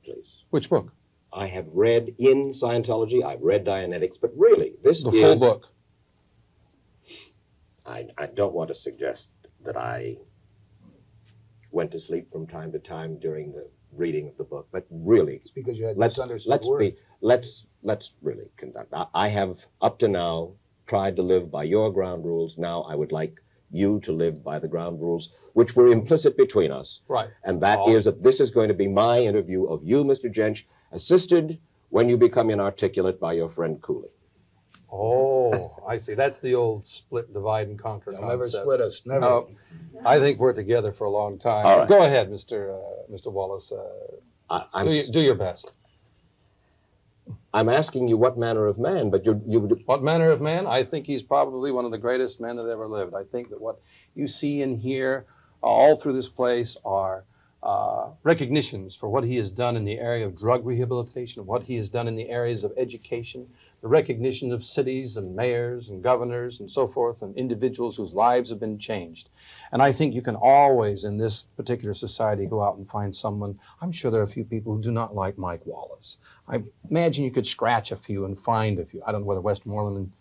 Please. Which book? I have read in Scientology, I've read Dianetics, but really, this The is... full book. I don't want to suggest that I went to sleep from time to time during the reading of the book, but really, It's because you had let's misunderstood words. let's really conduct. I have up to now tried to live by your ground rules. Now I would like you to live by the ground rules which were implicit between us. Right. And that is that this is going to be my interview of you, Mr. Jentszch, assisted when you become inarticulate by your friend Cooley. Oh, I see. That's the old split, divide, and conquer They'll never concept. split us, never. No, I think we're together for a long time. All right. Go ahead, Mr. Wallace. I'm Do your best. I'm asking you what manner of man, but you What manner of man? I think he's probably one of the greatest men that ever lived. I think that what you see and hear all through this place are recognitions for what he has done in the area of drug rehabilitation, what he has done in the areas of education, the recognition of cities and mayors and governors and so forth, and individuals whose lives have been changed. And I think you can always, in this particular society, go out and find someone. I'm sure there are a few people who do not like Mike Wallace. I imagine you could scratch a few and find a few. I don't know whether Westmoreland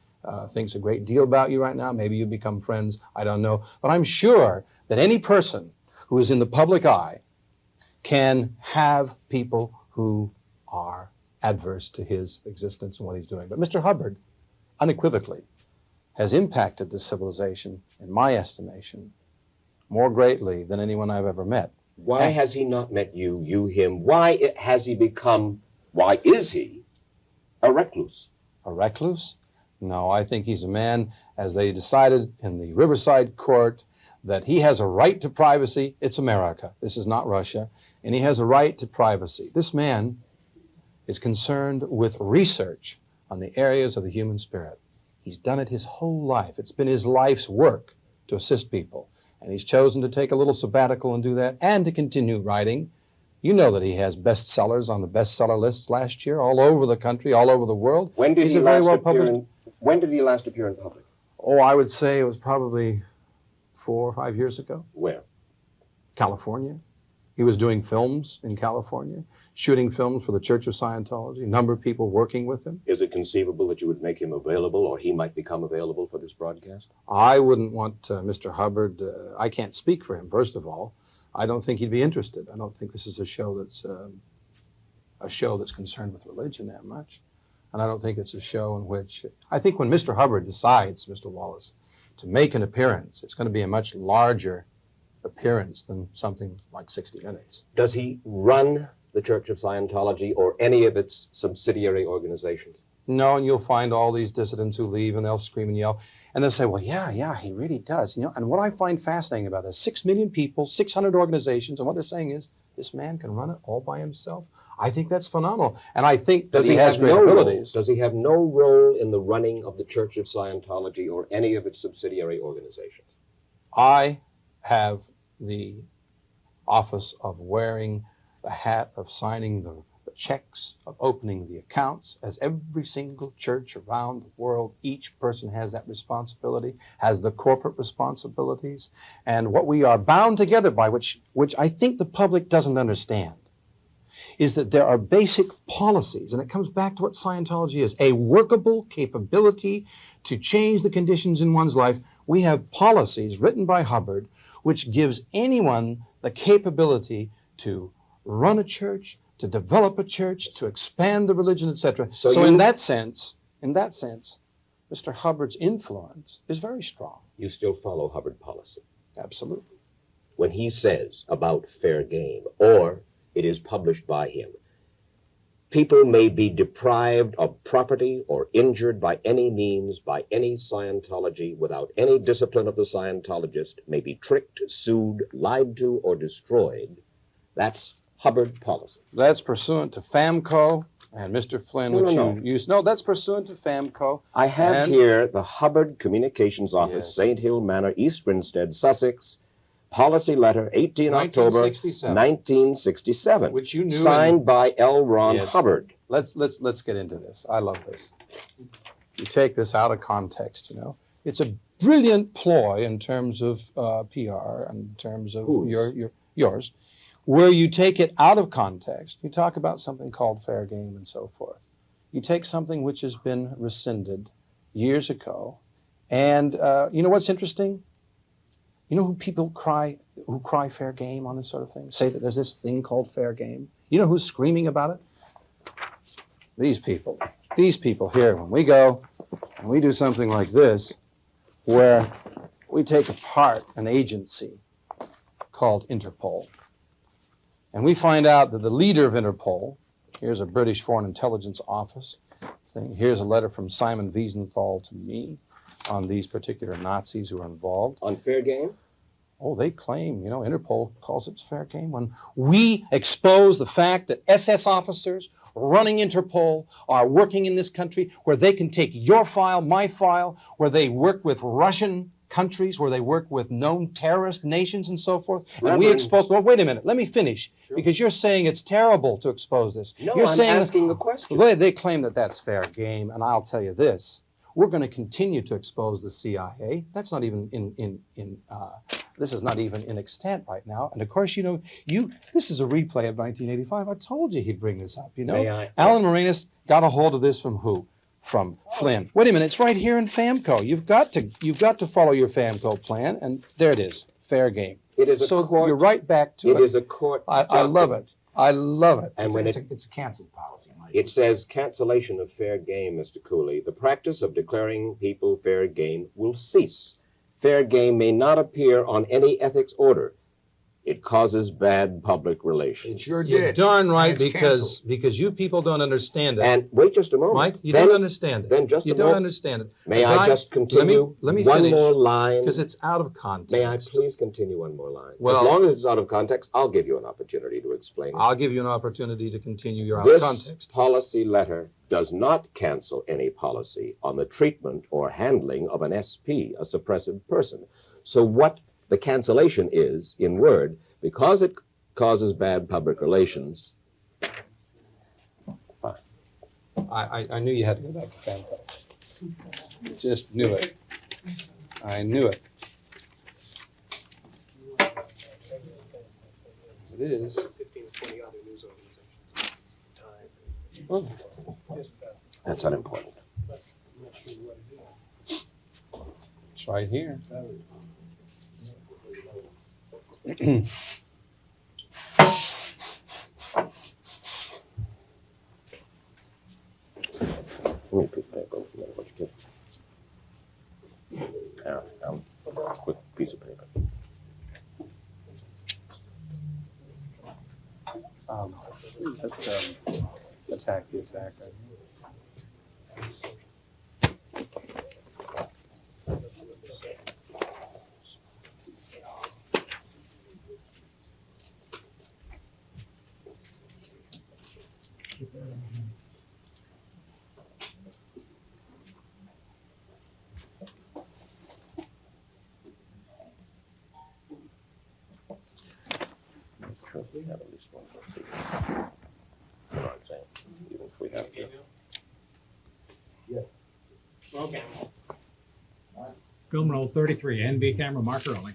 thinks a great deal about you right now. Maybe you become friends. I don't know. But I'm sure that any person who is in the public eye can have people who are adverse to his existence and what he's doing. But Mr. Hubbard, unequivocally, has impacted this civilization, in my estimation, more greatly than anyone I've ever met. why has he not met you, him? Why is he a recluse? A recluse? No, I think he's a man, as they decided in the Riverside Court, that he has a right to privacy. It's America. This is not Russia. And he has a right to privacy. This man is concerned with research on the areas of the human spirit. He's done it his whole life. It's been his life's work to assist people. And he's chosen to take a little sabbatical and do that, and to continue writing. You know that he has bestsellers on the bestseller lists last year, all over the country, all over the world. When did He's he a very last well appear published. when did he last appear in public? Oh, I would say it was probably 4 or 5 years ago. Where? California. He was doing films in California, shooting films for the Church of Scientology, a number of people working with him. Is it conceivable that you would make him available, or he might become available for this broadcast? I wouldn't want Mr. Hubbard, I can't speak for him, first of all. I don't think he'd be interested. I don't think this is a show that's concerned with religion that much. And I don't think it's a show in which, I think when Mr. Hubbard decides, Mr. Wallace, to make an appearance, it's going to be a much larger appearance than something like 60 Minutes. Does he run the Church of Scientology or any of its subsidiary organizations? No, and you'll find all these dissidents who leave and they'll scream and yell. And they'll say, well, yeah, he really does. You know, and what I find fascinating about this, 6 million people, 600 organizations, and what they're saying is, this man can run it all by himself. I think that's phenomenal. And I think that he has great abilities. Does he have no role in the running of the Church of Scientology or any of its subsidiary organizations? I have the office of wearing the hat of signing the checks, of opening the accounts, as every single church around the world. Each person has that responsibility, has the corporate responsibilities, and what we are bound together by, which I think the public doesn't understand, is that there are basic policies, and it comes back to what Scientology is, a workable capability to change the conditions in one's life. We have policies written by Hubbard which gives anyone the capability to run a church, to develop a church, to expand the religion, etc. So in that sense, Mr. Hubbard's influence is very strong. You still follow Hubbard policy? Absolutely. When he says about fair game, or it is published by him, people may be deprived of property or injured by any means by any Scientology without any discipline of the Scientologist, may be tricked, sued, lied to, or destroyed. That's Hubbard policy. That's pursuant to FAMCO and Mr. Flynn, which No. you used. No, that's pursuant to FAMCO. I have And- here the Hubbard Communications Office, Yes. St. Hill Manor, East Grinstead, Sussex, policy letter, 18 October 1967. 1967, Which you knew signed by L. Ron Yes. Hubbard. Let's get into this. I love this. You take this out of context, you know. It's a brilliant ploy in terms of PR and in terms of yours, where you take it out of context. You talk about something called fair game and so forth. You take something which has been rescinded years ago, and you know what's interesting? You know who people cry fair game on this sort of thing? Say that there's this thing called fair game. You know who's screaming about it? These people here, when we go and we do something like this, where we take apart an agency called Interpol, and we find out that the leader of Interpol, here's a British Foreign Intelligence Office thing, here's a letter from Simon Wiesenthal to me on these particular Nazis who are involved. On fair game? Oh, they claim, you know, Interpol calls it fair game. When we expose the fact that SS officers running Interpol are working in this country where they can take your file, my file, where they work with Russian countries, where they work with known terrorist nations and so forth, and we expose, well, wait a minute, let me finish, because you're saying it's terrible to expose this. No, you're I'm saying, asking the question. They claim that that's fair game, and I'll tell you this. We're going to continue to expose the CIA. That's not even this is not even in extent right now. And of course, you know, this is a replay of 1985. I told you he'd bring this up, you know. May I? Alan Moranis got a hold of this from who? From Flynn. Wait a minute, it's right here in FAMCO. You've got to follow your FAMCO plan, and there it is, fair game. It is a so court. you're right back to it. It is a court. I love it. I love it. And when It's a canceled policy, Mike. it says cancellation of fair game, Mr. Cooley, the practice of declaring people fair game will cease. Fair game may not appear on any ethics order. It causes bad public relations. It sure You're did. darn right, It's because you people don't understand it. And wait just a moment. Mike, you Then- don't understand it. Then just you a don't moment. understand it. May The I guy- just continue Let me one finish, more line? because it's out of context. May I please continue one more line? Well- as long as it's out of context, I'll give you an opportunity to explain it. I'll give you an opportunity to continue your out of This context. policy letter does not cancel any policy on the treatment or handling of an SP, a suppressive person. So what the cancellation is, in word, because it causes bad public relations. Fine. I knew you had to go back to FAMCO. Just knew it. I knew it. It is. 15 to 20 other news organizations. That's unimportant. It's right here. Let me pick that up. What you get? Quick piece of paper. Attack the attacker. Sure, we have at least one more piece. You know what I'm saying? Even if we have to. Okay. Film roll 33, NB camera marker only.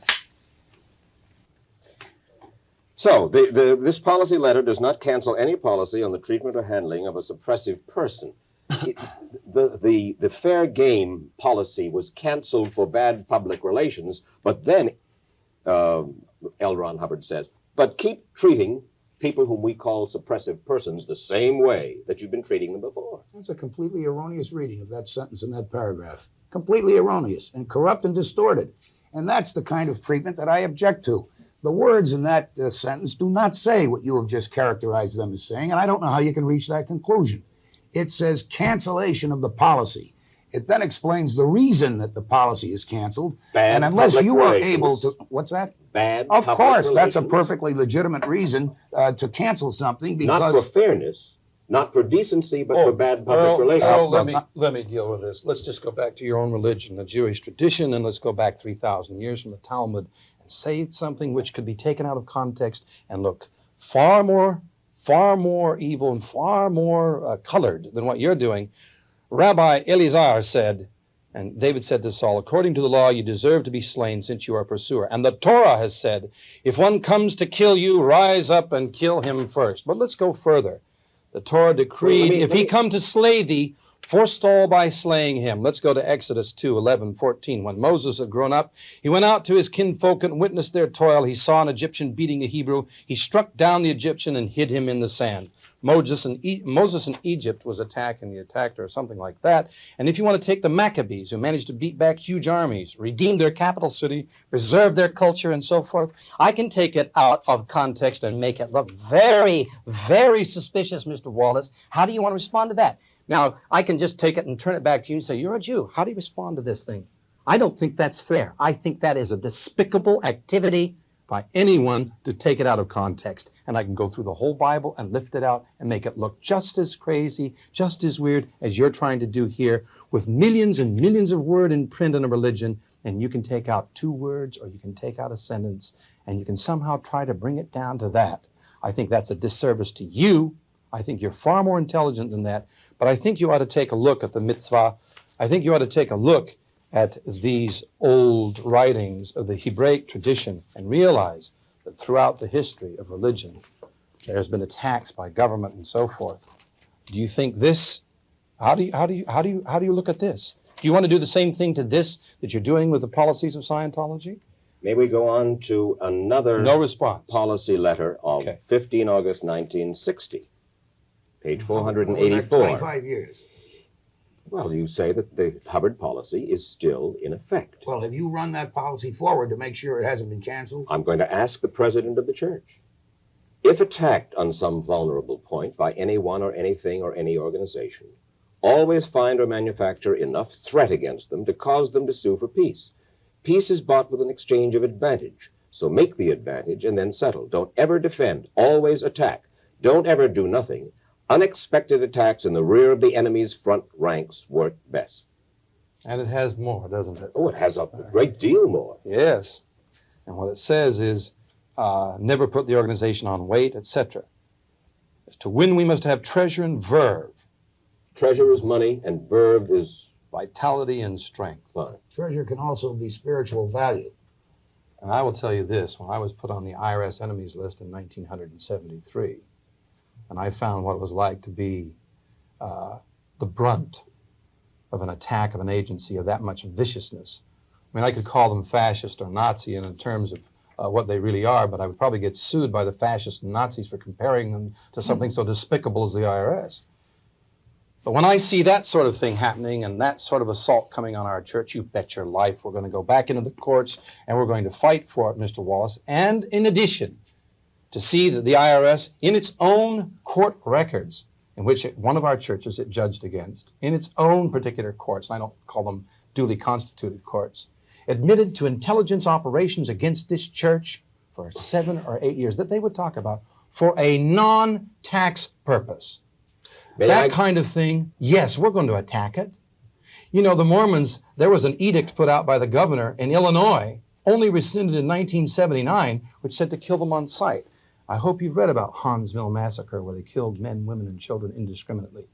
So, this policy letter does not cancel any policy on the treatment or handling of a suppressive person. The fair game policy was canceled for bad public relations, but then, L. Ron Hubbard says, but keep treating people whom we call suppressive persons the same way that you've been treating them before. That's a completely erroneous reading of that sentence in that paragraph. Completely erroneous and corrupt and distorted. And that's the kind of treatment that I object to. The words in that sentence do not say what you have just characterized them as saying, and I don't know how you can reach that conclusion. It says cancellation of the policy. It then explains the reason that the policy is canceled. Bad and unless public you are relations. able to, what's that? bad Of public course, that's a relations? perfectly legitimate reason to cancel something Not for because fairness, not for decency, but for bad public Earl, relations. let me deal with this. Let's just go back to your own religion, the Jewish tradition, and let's go back 3,000 years from the Talmud and say something which could be taken out of context and look far more evil and far more colored than what you're doing. Rabbi Eliezer said, and David said to Saul, according to the law, you deserve to be slain since you are a pursuer. And the Torah has said, if one comes to kill you, rise up and kill him first. But let's go further. The Torah decreed, if he come to slay thee, forestall by slaying him. Let's go to Exodus 2:11-14. When Moses had grown up, he went out to his kinfolk and witnessed their toil. He saw an Egyptian beating a Hebrew. He struck down the Egyptian and hid him in the sand. Moses in Egypt was attacking the attacker or something like that. And if you want to take the Maccabees, who managed to beat back huge armies, redeem their capital city, preserve their culture and so forth, I can take it out of context and make it look very, very suspicious, Mr. Wallace. How do you want to respond to that? Now, I can just take it and turn it back to you and say, you're a Jew. How do you respond to this thing? I don't think that's fair. I think that is a despicable activity by anyone to take it out of context. And I can go through the whole Bible and lift it out and make it look just as crazy, just as weird as you're trying to do here with millions and millions of words in print in a religion. And you can take out 2 words or you can take out a sentence and you can somehow try to bring it down to that. I think that's a disservice to you. I think you're far more intelligent than that. But I think you ought to take a look at the mitzvah. I think you ought to take a look at these old writings of the Hebraic tradition and realize that throughout the history of religion, there's been attacks by government and so forth. Do you think this? How do you look at this? Do you want to do the same thing to this that you're doing with the policies of Scientology? May we go on to another No response. policy letter of Okay. 15 August 1960, page over 484. 25 years. Well, you say that the Hubbard policy is still in effect. Well, have you run that policy forward to make sure it hasn't been canceled? I'm going to ask the president of the church. If attacked on some vulnerable point by anyone or anything or any organization, always find or manufacture enough threat against them to cause them to sue for peace. Peace is bought with an exchange of advantage, so make the advantage and then settle. Don't ever defend, always attack. Don't ever do nothing. Unexpected attacks in the rear of the enemy's front ranks work best. And it has more, doesn't it? Oh, it has a great deal more. Yes. And what it says is never put the organization on weight, etc. To win, we must have treasure and verve, Treasure is money, and verve is vitality and strength. fun. Treasure can also be spiritual value. And I will tell you this, when I was put on the IRS enemies list in 1973, and I found what it was like to be the brunt of an attack of an agency of that much viciousness. I mean, I could call them fascist or Nazi in terms of what they really are, but I would probably get sued by the fascists and Nazis for comparing them to something so despicable as the IRS. But when I see that sort of thing happening and that sort of assault coming on our church, you bet your life we're going to go back into the courts and we're going to fight for it, Mr. Wallace. And in addition, to see that the IRS, in its own court records, in which one of our churches it judged against, in its own particular courts, and I don't call them duly constituted courts, admitted to intelligence operations against this church for 7 or 8 years that they would talk about for a non-tax purpose. That kind of thing, yes, we're going to attack it. You know, the Mormons, there was an edict put out by the governor in Illinois, only rescinded in 1979, which said to kill them on sight. I hope you've read about Hans Mill Massacre, where they killed men, women, and children indiscriminately.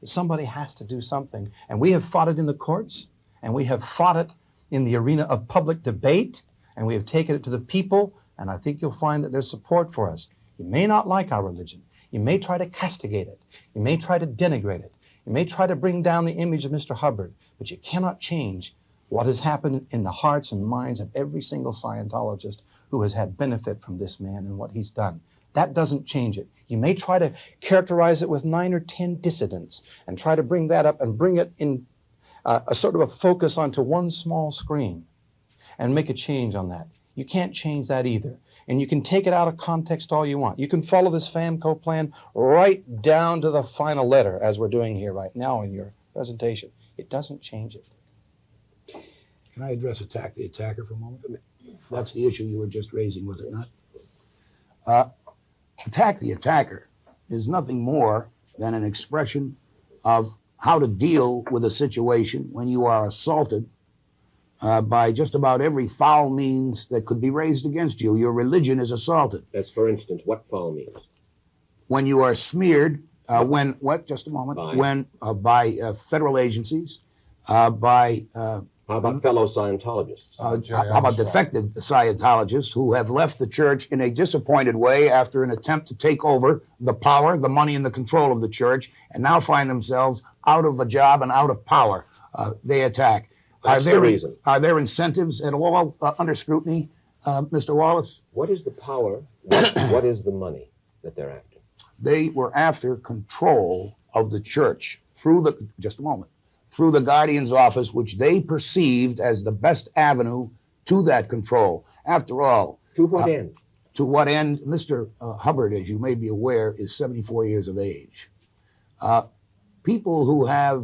Somebody has to do something. And we have fought it in the courts, and we have fought it in the arena of public debate, and we have taken it to the people, and I think you'll find that there's support for us. You may not like our religion. You may try to castigate it. You may try to denigrate it. You may try to bring down the image of Mr. Hubbard, but you cannot change what has happened in the hearts and minds of every single Scientologist who has had benefit from this man and what he's done. That doesn't change it. You may try to characterize it with 9 or 10 dissidents and try to bring that up and bring it in a sort of a focus onto one small screen and make a change on that. You can't change that either. And you can take it out of context all you want. You can follow this FAMCO plan right down to the final letter, as we're doing here right now in your presentation. It doesn't change it. Can I address the attacker for a moment? That's the issue you were just raising, was it not? Attack the attacker is nothing more than an expression of how to deal with a situation when you are assaulted by just about every foul means that could be raised against you. Your religion is assaulted. That's, for instance, what foul means. When you are smeared, just a moment, by federal agencies, how about fellow Scientologists? How about defected Scientologists who have left the church in a disappointed way after an attempt to take over the power, the money, and the control of the church, and now find themselves out of a job and out of power? They attack. That's the reason. Are there incentives at all under scrutiny, Mr. Wallace? What is the power? What is the money that they're after? They were after control of the church through the guardian's office, which they perceived as the best avenue to that control. After all, to what end? To what end? Mr. Hubbard, as you may be aware, is 74 years of age. People who have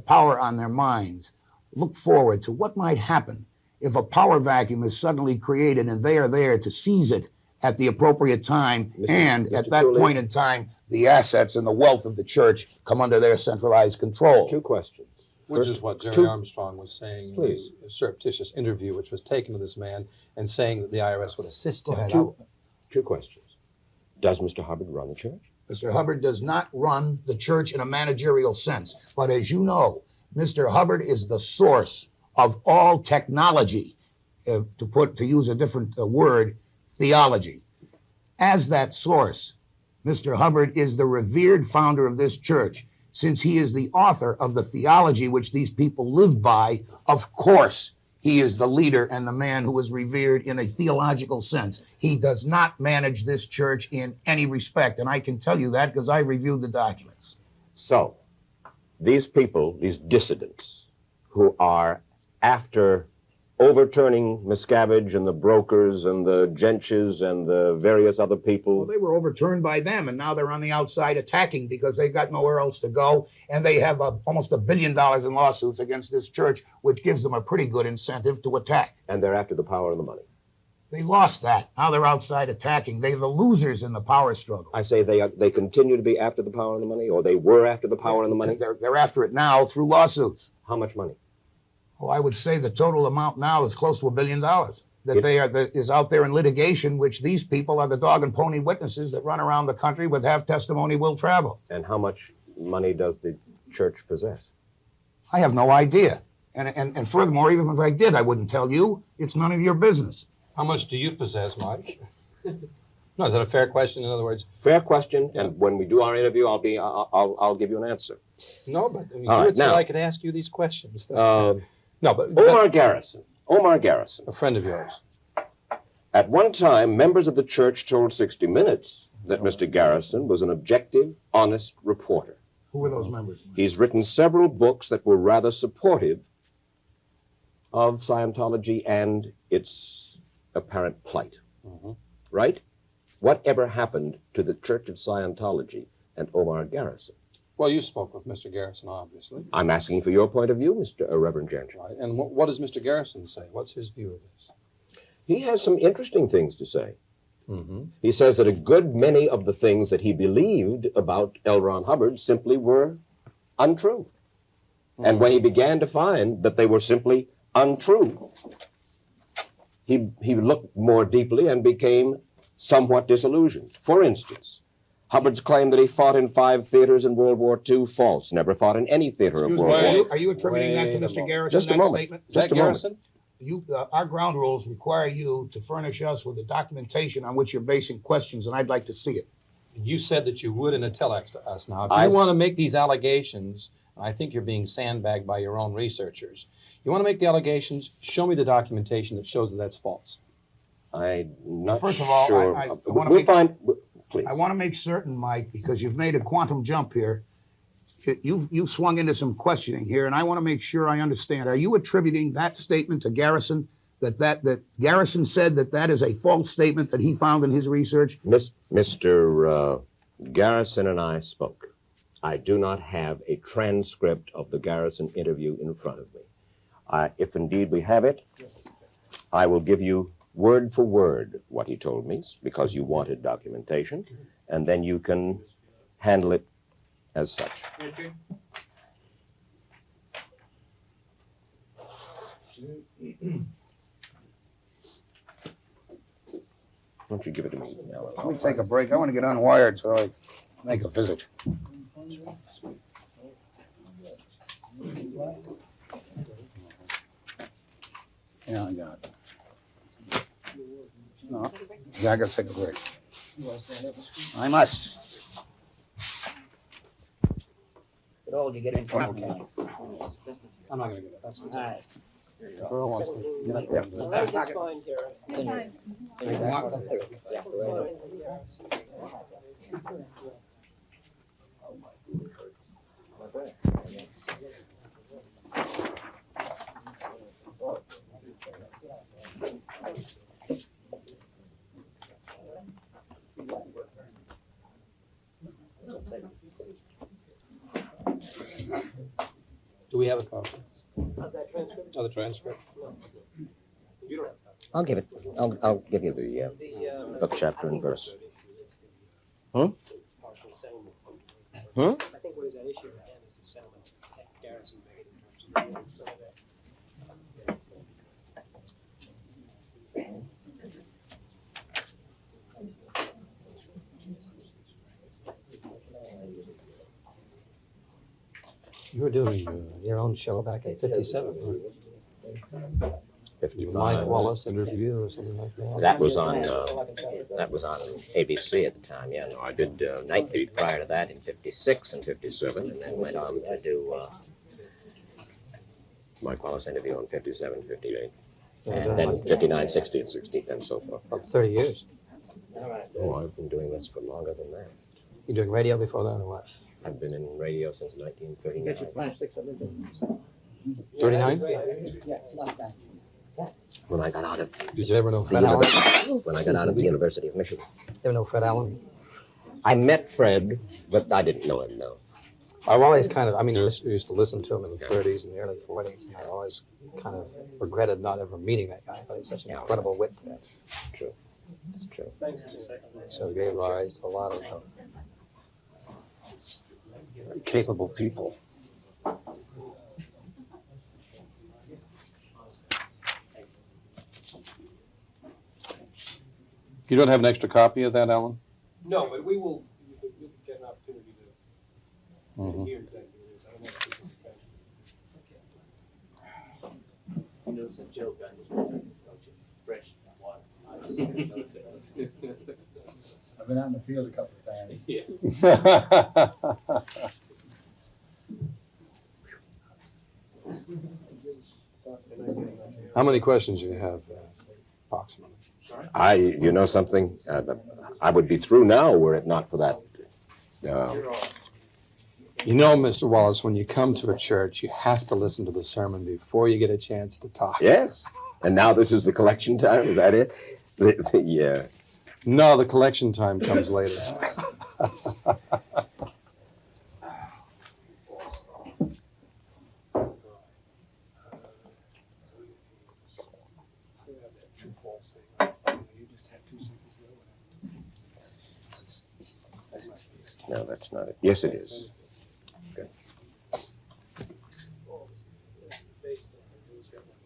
power on their minds look forward to what might happen if a power vacuum is suddenly created and they are there to seize it at the appropriate time, and at that point in time, the assets and the wealth of the church come under their centralized control. Two questions. Which is what Jerry Armstrong was saying in his surreptitious interview, which was taken to this man, and saying that the IRS would assist him. Two questions. Does Mr. Hubbard run the church? Mr. Hubbard does not run the church in a managerial sense. But as you know, Mr. Hubbard is the source of all technology, to use a different word, theology. As that source, Mr. Hubbard is the revered founder of this church. Since he is the author of the theology which these people live by, of course, he is the leader and the man who is revered in a theological sense. He does not manage this church in any respect, and I can tell you that because I reviewed the documents. So, these people, these dissidents, who are after overturning Miscavige and the brokers and the Jentszchs and the various other people. Well, they were overturned by them, and now they're on the outside attacking because they've got nowhere else to go, and they have almost $1 billion in lawsuits against this church, which gives them a pretty good incentive to attack. And they're after the power and the money. They lost that. Now they're outside attacking. They're the losers in the power struggle. I say they continue to be after the power and the money, or they were after the power and the money? They're after it now through lawsuits. How much money? Oh, I would say the total amount now is close to $1 billion that is out there in litigation, which these people are the dog and pony witnesses that run around the country with have testimony will travel. And how much money does the church possess? I have no idea. And furthermore, even if I did, I wouldn't tell you. It's none of your business. How much do you possess, Mike? No, is that a fair question? In other words, fair question. And when we do our interview, I'll give you an answer. No, but you would say I could ask you these questions. No, but Omar Garrison, a friend of yours. At one time, members of the church told 60 Minutes that Mr. Garrison was an objective, honest reporter. Who were those members? He's written several books that were rather supportive of Scientology and its apparent plight. Mm-hmm. Right? Whatever happened to the Church of Scientology and Omar Garrison? Well, you spoke with Mr. Garrison, obviously. I'm asking for your point of view, Reverend Jentszch. Right. And what does Mr. Garrison say? What's his view of this? He has some interesting things to say. Mm-hmm. He says that a good many of the things that he believed about L. Ron Hubbard simply were untrue. Mm-hmm. And when he began to find that they were simply untrue, he looked more deeply and became somewhat disillusioned. For instance, Hubbard's claim that he fought in 5 theaters in World War II, false. Never fought in any theater of World War II. Are you attributing that to Mr. Garrison, Just a moment. Statement? Just a Garrison? Our ground rules require you to furnish us with the documentation on which you're basing questions, and I'd like to see it. You said that you would in a telex to us. Now, if you want to make these allegations, I think you're being sandbagged by your own researchers. You want to make the allegations, show me the documentation that shows that that's false. I'm not First of all, sure. I want to make certain, Mike, because you've made a quantum jump here. You've swung into some questioning here, and I want to make sure I understand. Are you attributing that statement to Garrison, that Garrison said that is a false statement that he found in his research? Mr. Garrison and I spoke. I do not have a transcript of the Garrison interview in front of me. If indeed we have it, I will give you word for word what he told me, because you wanted documentation, and then you can handle it as such. Richard? Why don't you give it to me, Alan? Let me take a break. I want to get unwired so I make a visit. Yeah, I got it. No, yeah, I got to take a break. I must. Get all you get into. Okay. I'm not gonna get it. That's All right. Earl wants to get up there. and do it. Let me just find here. Do we have a copy Of that transcript? of the transcript? You don't have I'll give it. I'll give you the the, Book, chapter, and verse. partial settlement. Hmm? I think what is at issue again is the settlement that Garrison made in terms of some of that. You were doing your own show back in '57. Mike 55. Wallace interview or something like that. That was on ABC at the time. Yeah, no, I did Night Beat prior to that in '56 and '57, and then went on to do Mike Wallace interview in '57, '58, and then '59, '60, and '60, and so forth. About 30 years. Oh, I've been doing this for longer than that. You doing radio before that or what? I've been in radio since 1939. 39? When I got out of Did you ever know the Fred Allen? when I got out of the University of Michigan, Ever know Fred Allen? I met Fred, but I didn't know him. No. I've always kind of, I mean, I used to listen to him in the 30s and the early 40s, and I always kind of regretted not ever meeting that guy. I thought he was such an incredible wit to that. True. It's true. So it gave rise to a lot of Very capable people. You don't have an extra copy of that, Alan? No, but we will, you'll get an opportunity to Mhm. hear exactly what it is. I don't know if this is You know, it's a joke. I just want to fresh water. I've been out in the field a couple of times. Yeah. How many questions do you have, approximately? You know something? I would be through now were it not for that. You know, Mr. Wallace, when you come to a church, you have to listen to the sermon before you get a chance to talk. Yes. And now this is the collection time. Is that it? Yeah. No, the collection time comes later. true false thing. You just have 2 seconds ago. No, that's not it. Yes, it is. Okay.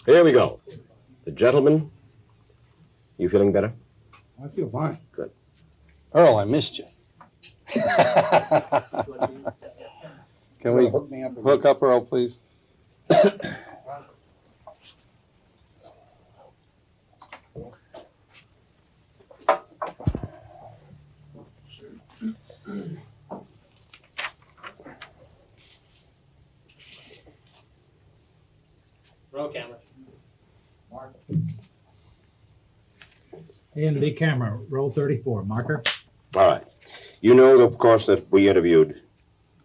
Here we go. The gentleman. You feeling better? I feel fine. Good. Earl, I missed you. Can we Hook me up. hook up Earl, please? Roll camera. A and B camera, roll 34, marker. All right. You know, of course, that we interviewed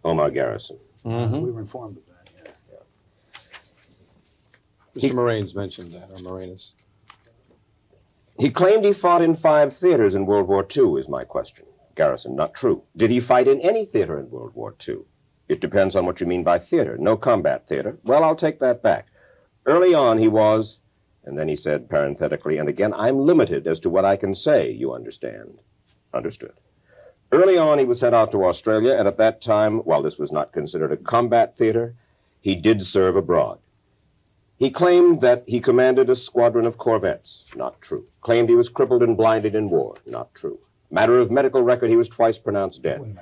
Omar Garrison. Mm-hmm. We were informed of that, yeah. Mr. Moraines mentioned that, or Moranis. He claimed he fought in 5 theaters in World War II, is my question. Garrison, not true. Did he fight in any theater in World War II? It depends on what you mean by theater. No combat theater. Well, I'll take that back. Early on, he was And then he said parenthetically, and again, I'm limited as to what I can say, you understand. Understood. Early on, he was sent out to Australia, and at that time, while this was not considered a combat theater, he did serve abroad. He claimed that he commanded a squadron of corvettes. Not true. Claimed he was crippled and blinded in war. Not true. Matter of medical record, he was twice pronounced dead.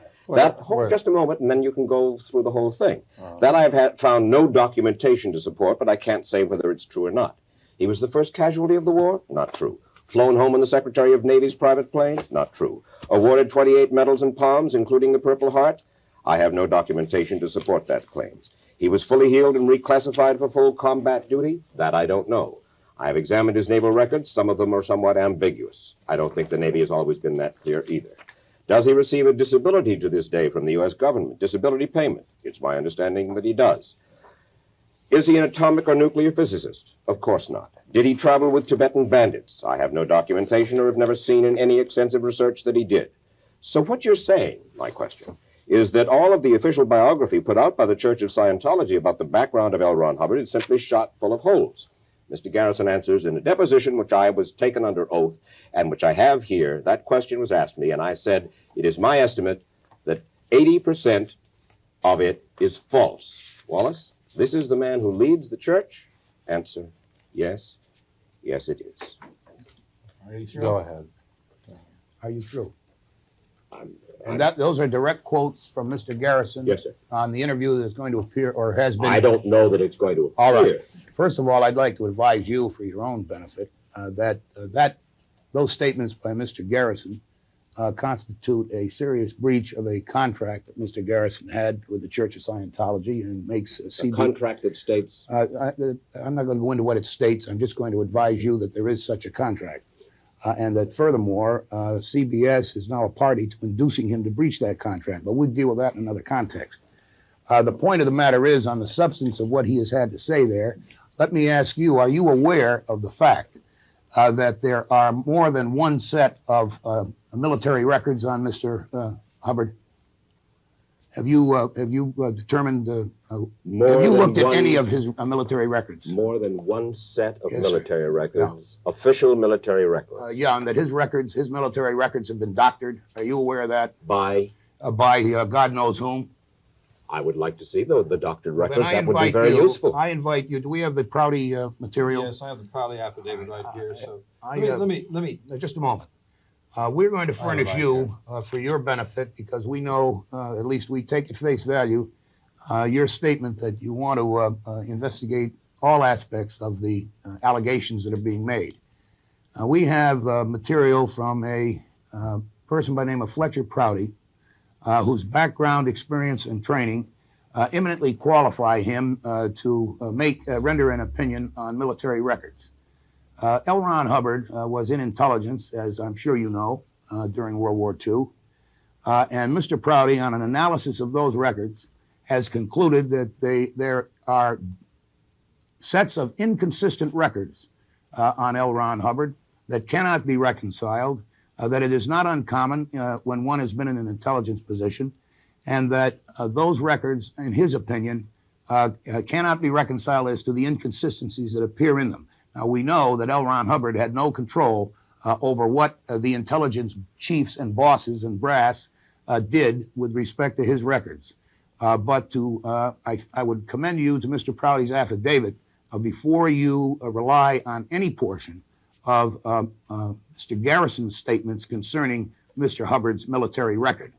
Just a moment, and then you can go through the whole thing. That I have found no documentation to support, but I can't say whether it's true or not. He was the first casualty of the war? Not true. Flown home in the Secretary of Navy's private plane? Not true. Awarded 28 medals and palms, including the Purple Heart? I have no documentation to support that claim. He was fully healed and reclassified for full combat duty? That I don't know. I have examined his naval records. Some of them are somewhat ambiguous. I don't think the Navy has always been that clear either. Does he receive a disability to this day from the U.S. government? Disability payment? It's my understanding that he does. Is he an atomic or nuclear physicist? Of course not. Did he travel with Tibetan bandits? I have no documentation or have never seen in any extensive research that he did. So what you're saying, my question, is that all of the official biography put out by the Church of Scientology about the background of L. Ron Hubbard is simply shot full of holes. Mr. Garrison answers in a deposition which I was taken under oath and which I have here. That question was asked me, and I said, it is my estimate that 80% of it is false. Wallace, this is the man who leads the church? Answer, yes. Yes, it is. Are you through? Go ahead. Are you through? Those are direct quotes from Mr. Garrison. Yes, sir. On the interview that's going to appear or has been. I don't know that it's going to appear. All right. First of all, I'd like to advise you, for your own benefit, that those statements by Mr. Garrison constitute a serious breach of a contract that Mr. Garrison had with the Church of Scientology and makes a contract that states. I'm not going to go into what it states. I'm just going to advise you that there is such a contract. And that furthermore, CBS is now a party to inducing him to breach that contract. But we'll deal with that in another context. The point of the matter is, on the substance of what he has had to say there, let me ask you, are you aware of the fact that there are more than one set of military records on Mr. Hubbard? Have you determined, have you looked at any of his military records? More than one set of military records, official military records. Yeah, and that his military records have been doctored. Are you aware of that? By God knows whom. I would like to see the doctored records. That would be very useful. I invite you. Do we have the Prouty material? Yes, I have the Prouty affidavit right here. So let me. Just a moment. We're going to furnish you for your benefit, because we know, at least we take at face value, your statement that you want to investigate all aspects of the allegations that are being made. We have material from a person by the name of Fletcher Prouty, whose background, experience, and training eminently qualify him to render an opinion on military records. L. Ron Hubbard was in intelligence, as I'm sure you know, during World War II. And Mr. Prouty, on an analysis of those records, has concluded that there are sets of inconsistent records on L. Ron Hubbard that cannot be reconciled, that it is not uncommon when one has been in an intelligence position, and that those records, in his opinion, cannot be reconciled as to the inconsistencies that appear in them. Now, we know that L. Ron Hubbard had no control over what the intelligence chiefs and bosses and brass did with respect to his records. But I would commend you to Mr. Prouty's affidavit before you rely on any portion of Mr. Garrison's statements concerning Mr. Hubbard's military record.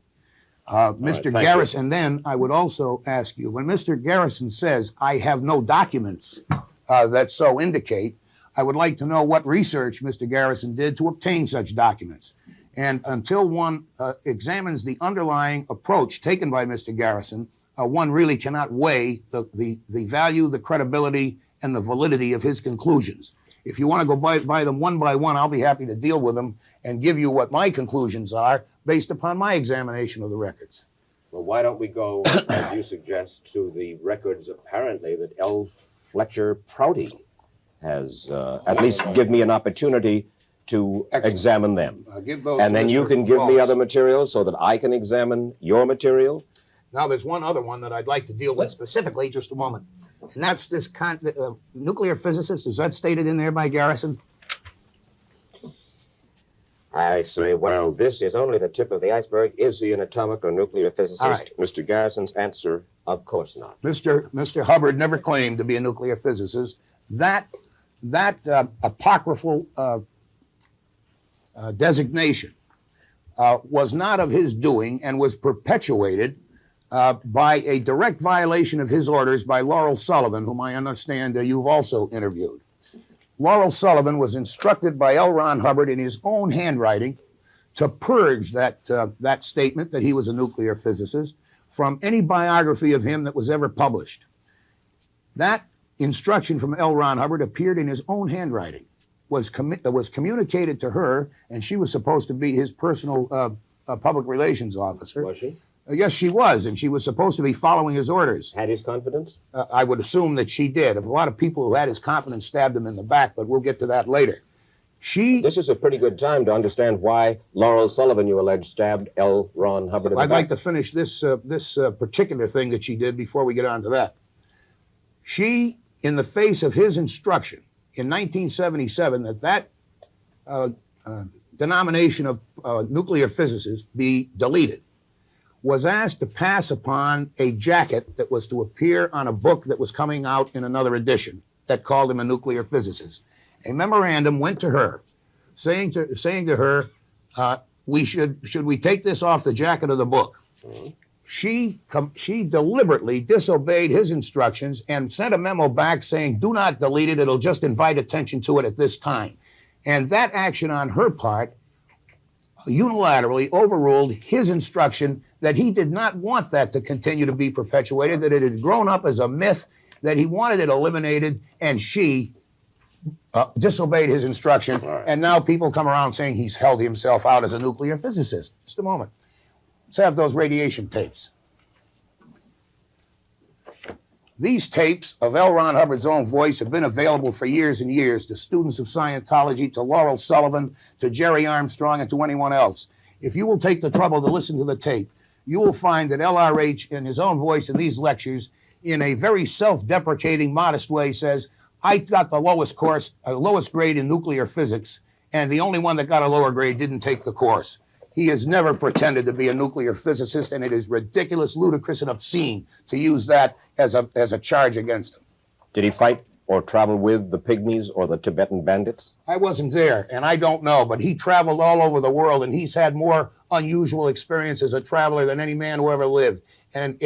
Mr. Garrison, and then I would also ask you, when Mr. Garrison says, I have no documents that so indicate, I would like to know what research Mr. Garrison did to obtain such documents. And until one examines the underlying approach taken by Mr. Garrison, one really cannot weigh the value, the credibility, and the validity of his conclusions. If you want to go by them one by one, I'll be happy to deal with them and give you what my conclusions are based upon my examination of the records. Well, why don't we go, as you suggest, to the records apparently that L. Fletcher Prouty has at least give me an opportunity to examine them. Give those and then you can give me other materials so that I can examine your material. Now, there's one other one that I'd like to deal with specifically. Just a moment. And that's this nuclear physicist. Is that stated in there by Garrison? I say, well, this is only the tip of the iceberg. Is he an atomic or nuclear physicist? All right. Mr. Garrison's answer, of course not. Mr. Hubbard never claimed to be a nuclear physicist. That apocryphal designation was not of his doing and was perpetuated by a direct violation of his orders by Laurel Sullivan, whom I understand you've also interviewed. Laurel Sullivan was instructed by L. Ron Hubbard in his own handwriting to purge that statement that he was a nuclear physicist from any biography of him that was ever published. That instruction from L. Ron Hubbard appeared in his own handwriting, was communicated to her, and she was supposed to be his personal public relations officer. Was she? Yes, she was, and she was supposed to be following his orders. Had his confidence? I would assume that she did. A lot of people who had his confidence stabbed him in the back, but we'll get to that later. This is a pretty good time to understand why Laurel Sullivan, you allege, stabbed L. Ron Hubbard in the I'd back. like to finish this particular thing that she did before we get on to that. She, in the face of his instruction in 1977 that denomination of nuclear physicists be deleted, was asked to pass upon a jacket that was to appear on a book that was coming out in another edition that called him a nuclear physicist. A memorandum went to her saying to her, should we take this off the jacket of the book? She deliberately disobeyed his instructions and sent a memo back saying, do not delete it, it'll just invite attention to it at this time. And that action on her part unilaterally overruled his instruction that he did not want that to continue to be perpetuated, that it had grown up as a myth, that he wanted it eliminated, and she disobeyed his instruction. Right. And now people come around saying he's held himself out as a nuclear physicist. Just a moment. Let's have those radiation tapes. These tapes of L. Ron Hubbard's own voice have been available for years and years to students of Scientology, to Laurel Sullivan, to Jerry Armstrong, and to anyone else. If you will take the trouble to listen to the tape, you will find that LRH, in his own voice in these lectures, in a very self-deprecating, modest way, says, I got the lowest grade in nuclear physics, and the only one that got a lower grade didn't take the course. He has never pretended to be a nuclear physicist, and it is ridiculous, ludicrous, and obscene to use that as a charge against him. Did he fight or travel with the Pygmies or the Tibetan bandits? I wasn't there, and I don't know, but he traveled all over the world, and he's had more unusual experience as a traveler than any man who ever lived. And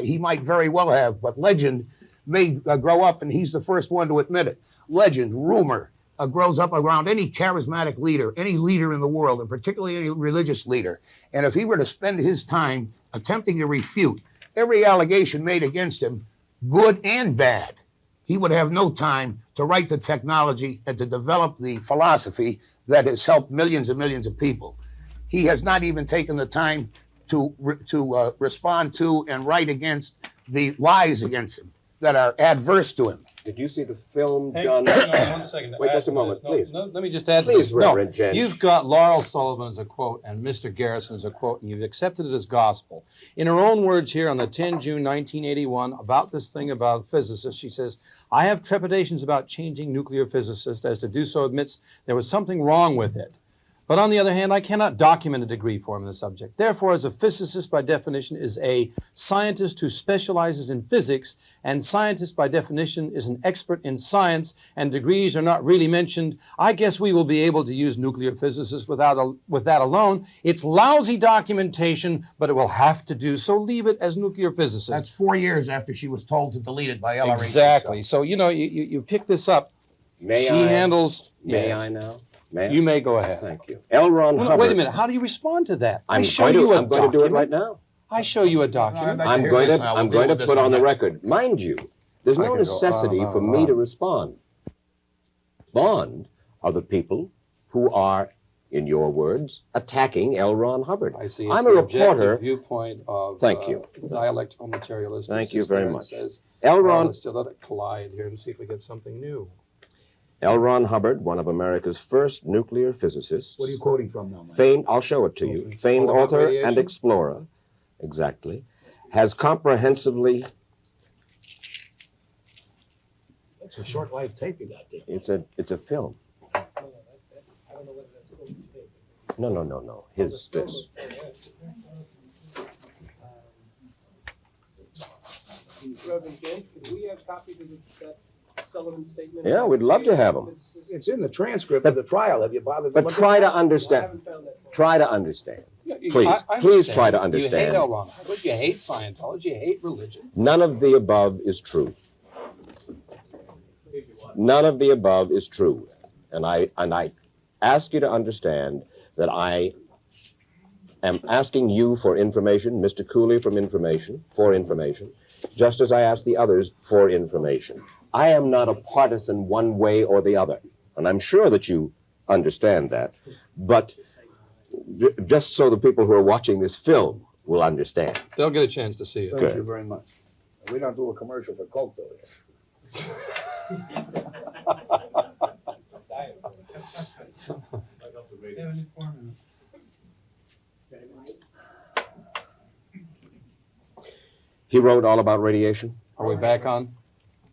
he might very well have, but legend may grow up, and he's the first one to admit it. Legend, rumor, grows up around any charismatic leader, any leader in the world, and particularly any religious leader. And if he were to spend his time attempting to refute every allegation made against him, good and bad, he would have no time to write the technology and to develop the philosophy that has helped millions and millions of people. He has not even taken the time to respond to and write against the lies against him that are adverse to him. Did you see the film Hang done? on 1 second. Wait just a moment, please. No, let me just add to Please, this. Reverend Jentszch. You've got Laurel Sullivan as a quote and Mr. Garrison as a quote, and you've accepted it as gospel. In her own words here on the 10 June 1981 about this thing about physicists, she says, I have trepidations about changing nuclear physicists, as to do so admits there was something wrong with it. But on the other hand, I cannot document a degree for him in the subject. Therefore, as a physicist by definition is a scientist who specializes in physics, and scientist by definition is an expert in science, and degrees are not really mentioned, I guess we will be able to use nuclear physicists with that alone. It's lousy documentation, but it will have to do, so leave it as nuclear physicists. That's 4 years after she was told to delete it by LRH. Exactly. So, you pick this up. May I now? May I? You may go ahead. Thank you. L. Ron Hubbard. Wait a minute. How do you respond to that? I'm show you a I'm going to do it right now. I show you a document. I'm going to put on the record. Mind you, there's no necessity for me to respond. Respond are the people who are, in your words, attacking L. Ron Hubbard. I see. I'm a reporter. Viewpoint of Thank you. Dialectical materialist. Thank you very much. Says, L. Ron. Let's let it collide here and see if we get something new. L. Ron Hubbard, one of America's first nuclear physicists. What are you quoting from now, Mike? Famed, I'll show it to you. Famed about author radiation? and explorer, exactly, has comprehensively It's a short life tape you got there. It's a film. No. This. Reverend Jentszch, could we have copies of that Sullivan statement? Yeah, we'd love to have them. It's in the transcript of the trial. Have you bothered to But look try at to that? understand. Try to understand. Please, I please try to You hate understand. L. Ron Hubbard, you hate Scientology, you hate religion. None of the above is true. None of the above is true. And I ask you to understand that I am asking you for information, Mr. Cooley for information, just as I ask the others for information. I am not a partisan one way or the other, and I'm sure that you understand that. But just so the people who are watching this film will understand. They'll get a chance to see it. Thank you very much. We don't do a commercial for Coke, though. He wrote all about radiation. Are we back on?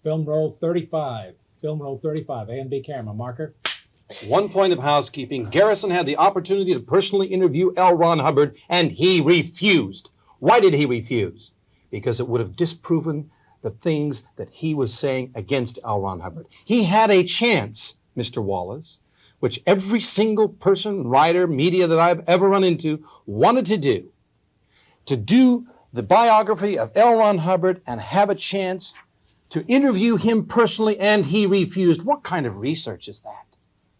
Film roll 35. Film roll 35. A and B camera marker. One point of housekeeping. Garrison had the opportunity to personally interview L. Ron Hubbard, and he refused. Why did he refuse? Because it would have disproven the things that he was saying against L. Ron Hubbard. He had a chance, Mr. Wallace, which every single person, writer, media that I've ever run into wanted to do the biography of L. Ron Hubbard and have a chance to interview him personally, and he refused. What kind of research is that?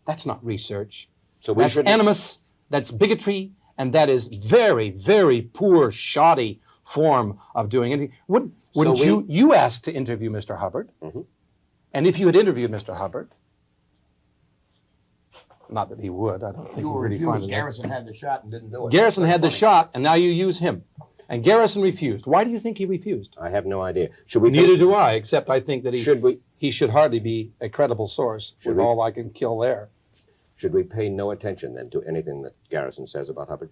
That's not research. So that's animus, that's bigotry, and that is very, very poor, shoddy form of doing anything. Wouldn't you ask to interview Mr. Hubbard? Mm-hmm. And if you had interviewed Mr. Hubbard, not that he would, I don't think he would really find it. Garrison had the shot and didn't do it. Garrison had the shot, and now you use him. And Garrison refused. Why do you think he refused? I have no idea. Should we? Neither do I, except I think that Should he should hardly be a credible source with all I can kill there. Should we pay no attention then to anything that Garrison says about Hubbard?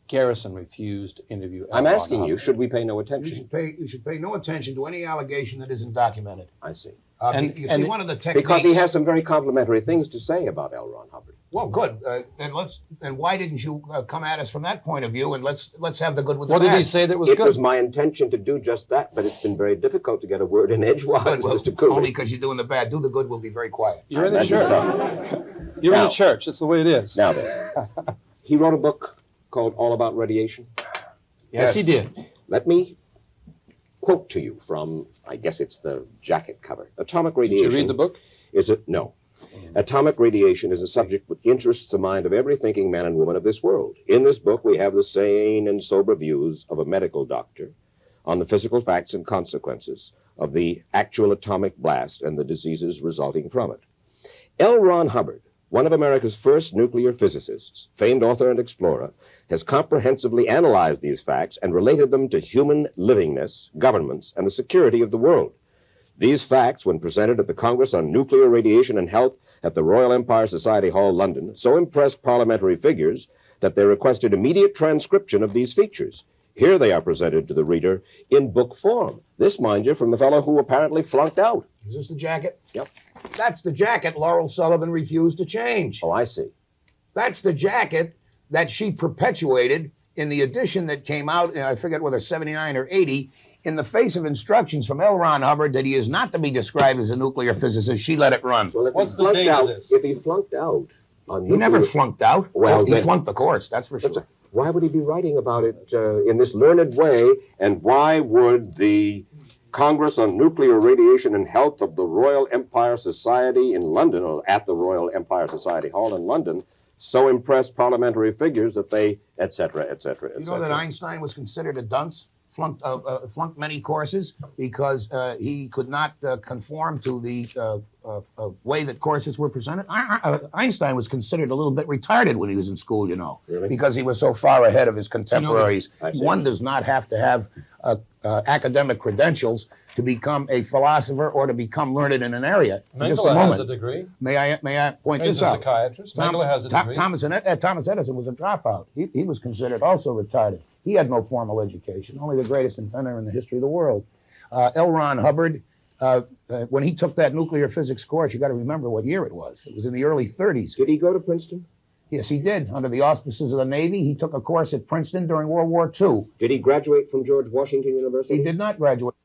Garrison refused to interview. I'm asking you, should we pay no attention? You should pay no attention to any allegation that isn't documented. I see. You see, one of the techniques. Because he has some very complimentary things to say about L. Ron Hubbard. Well, good. And why didn't you come at us from that point of view? And let's have the good with the What bad. did he say that was It good? was my intention to do just that, but it's been very difficult to get a word in edgewise, Mr. Cooley. Only because you're doing the bad. Do the good. We'll be very quiet. You're in the church. You're in the church. That's the way it is. Now then, he wrote a book called All About Radiation. Yes, he did. Let me quote to you from, I guess it's the jacket cover. Atomic radiation. Did you read the book? No. Atomic radiation is a subject which interests the mind of every thinking man and woman of this world. In this book, we have the sane and sober views of a medical doctor on the physical facts and consequences of the actual atomic blast and the diseases resulting from it. L. Ron Hubbard, one of America's first nuclear physicists, famed author and explorer, has comprehensively analyzed these facts and related them to human livingness, governments, and the security of the world. These facts, when presented at the Congress on Nuclear Radiation and Health at the Royal Empire Society Hall, London, so impressed parliamentary figures that they requested immediate transcription of these features. Here they are presented to the reader in book form. This, mind you, from the fellow who apparently flunked out. Is this the jacket? Yep. That's the jacket Laurel Sullivan refused to change. Oh, I see. That's the jacket that she perpetuated in the edition that came out, I forget whether 79 or 80, in the face of instructions from L. Ron Hubbard that he is not to be described as a nuclear physicist. She let it run. Well, if What's he the date of flunked out, this? if he flunked out on He never flunked out. Well, he then- flunked the course, that's for sure. Why would he be writing about it in this learned way? And why would the Congress on Nuclear Radiation and Health of the Royal Empire Society in London, or at the Royal Empire Society Hall in London, so impress parliamentary figures that they, et cetera, et cetera, et You know cetera? that Einstein was considered a dunce, flunked many courses because he could not conform to the way that courses were presented. Einstein was considered a little bit retarded when he was in school, you know, Really? because he was so far ahead of his contemporaries. I see. One does not have to have academic credentials to become a philosopher or to become learned in an area. Just a Mengele moment. has a degree. May I point He's this a out? psychiatrist. Mengele has a degree. Thomas Edison was a dropout. He was considered also retarded. He had no formal education, only the greatest inventor in the history of the world. L. Ron Hubbard when he took that nuclear physics course, you got to remember what year it was. It was in the early 30s. Did he go to Princeton? Yes, he did. Under the auspices of the Navy, he took a course at Princeton during World War II. Did he graduate from George Washington University? He did not graduate.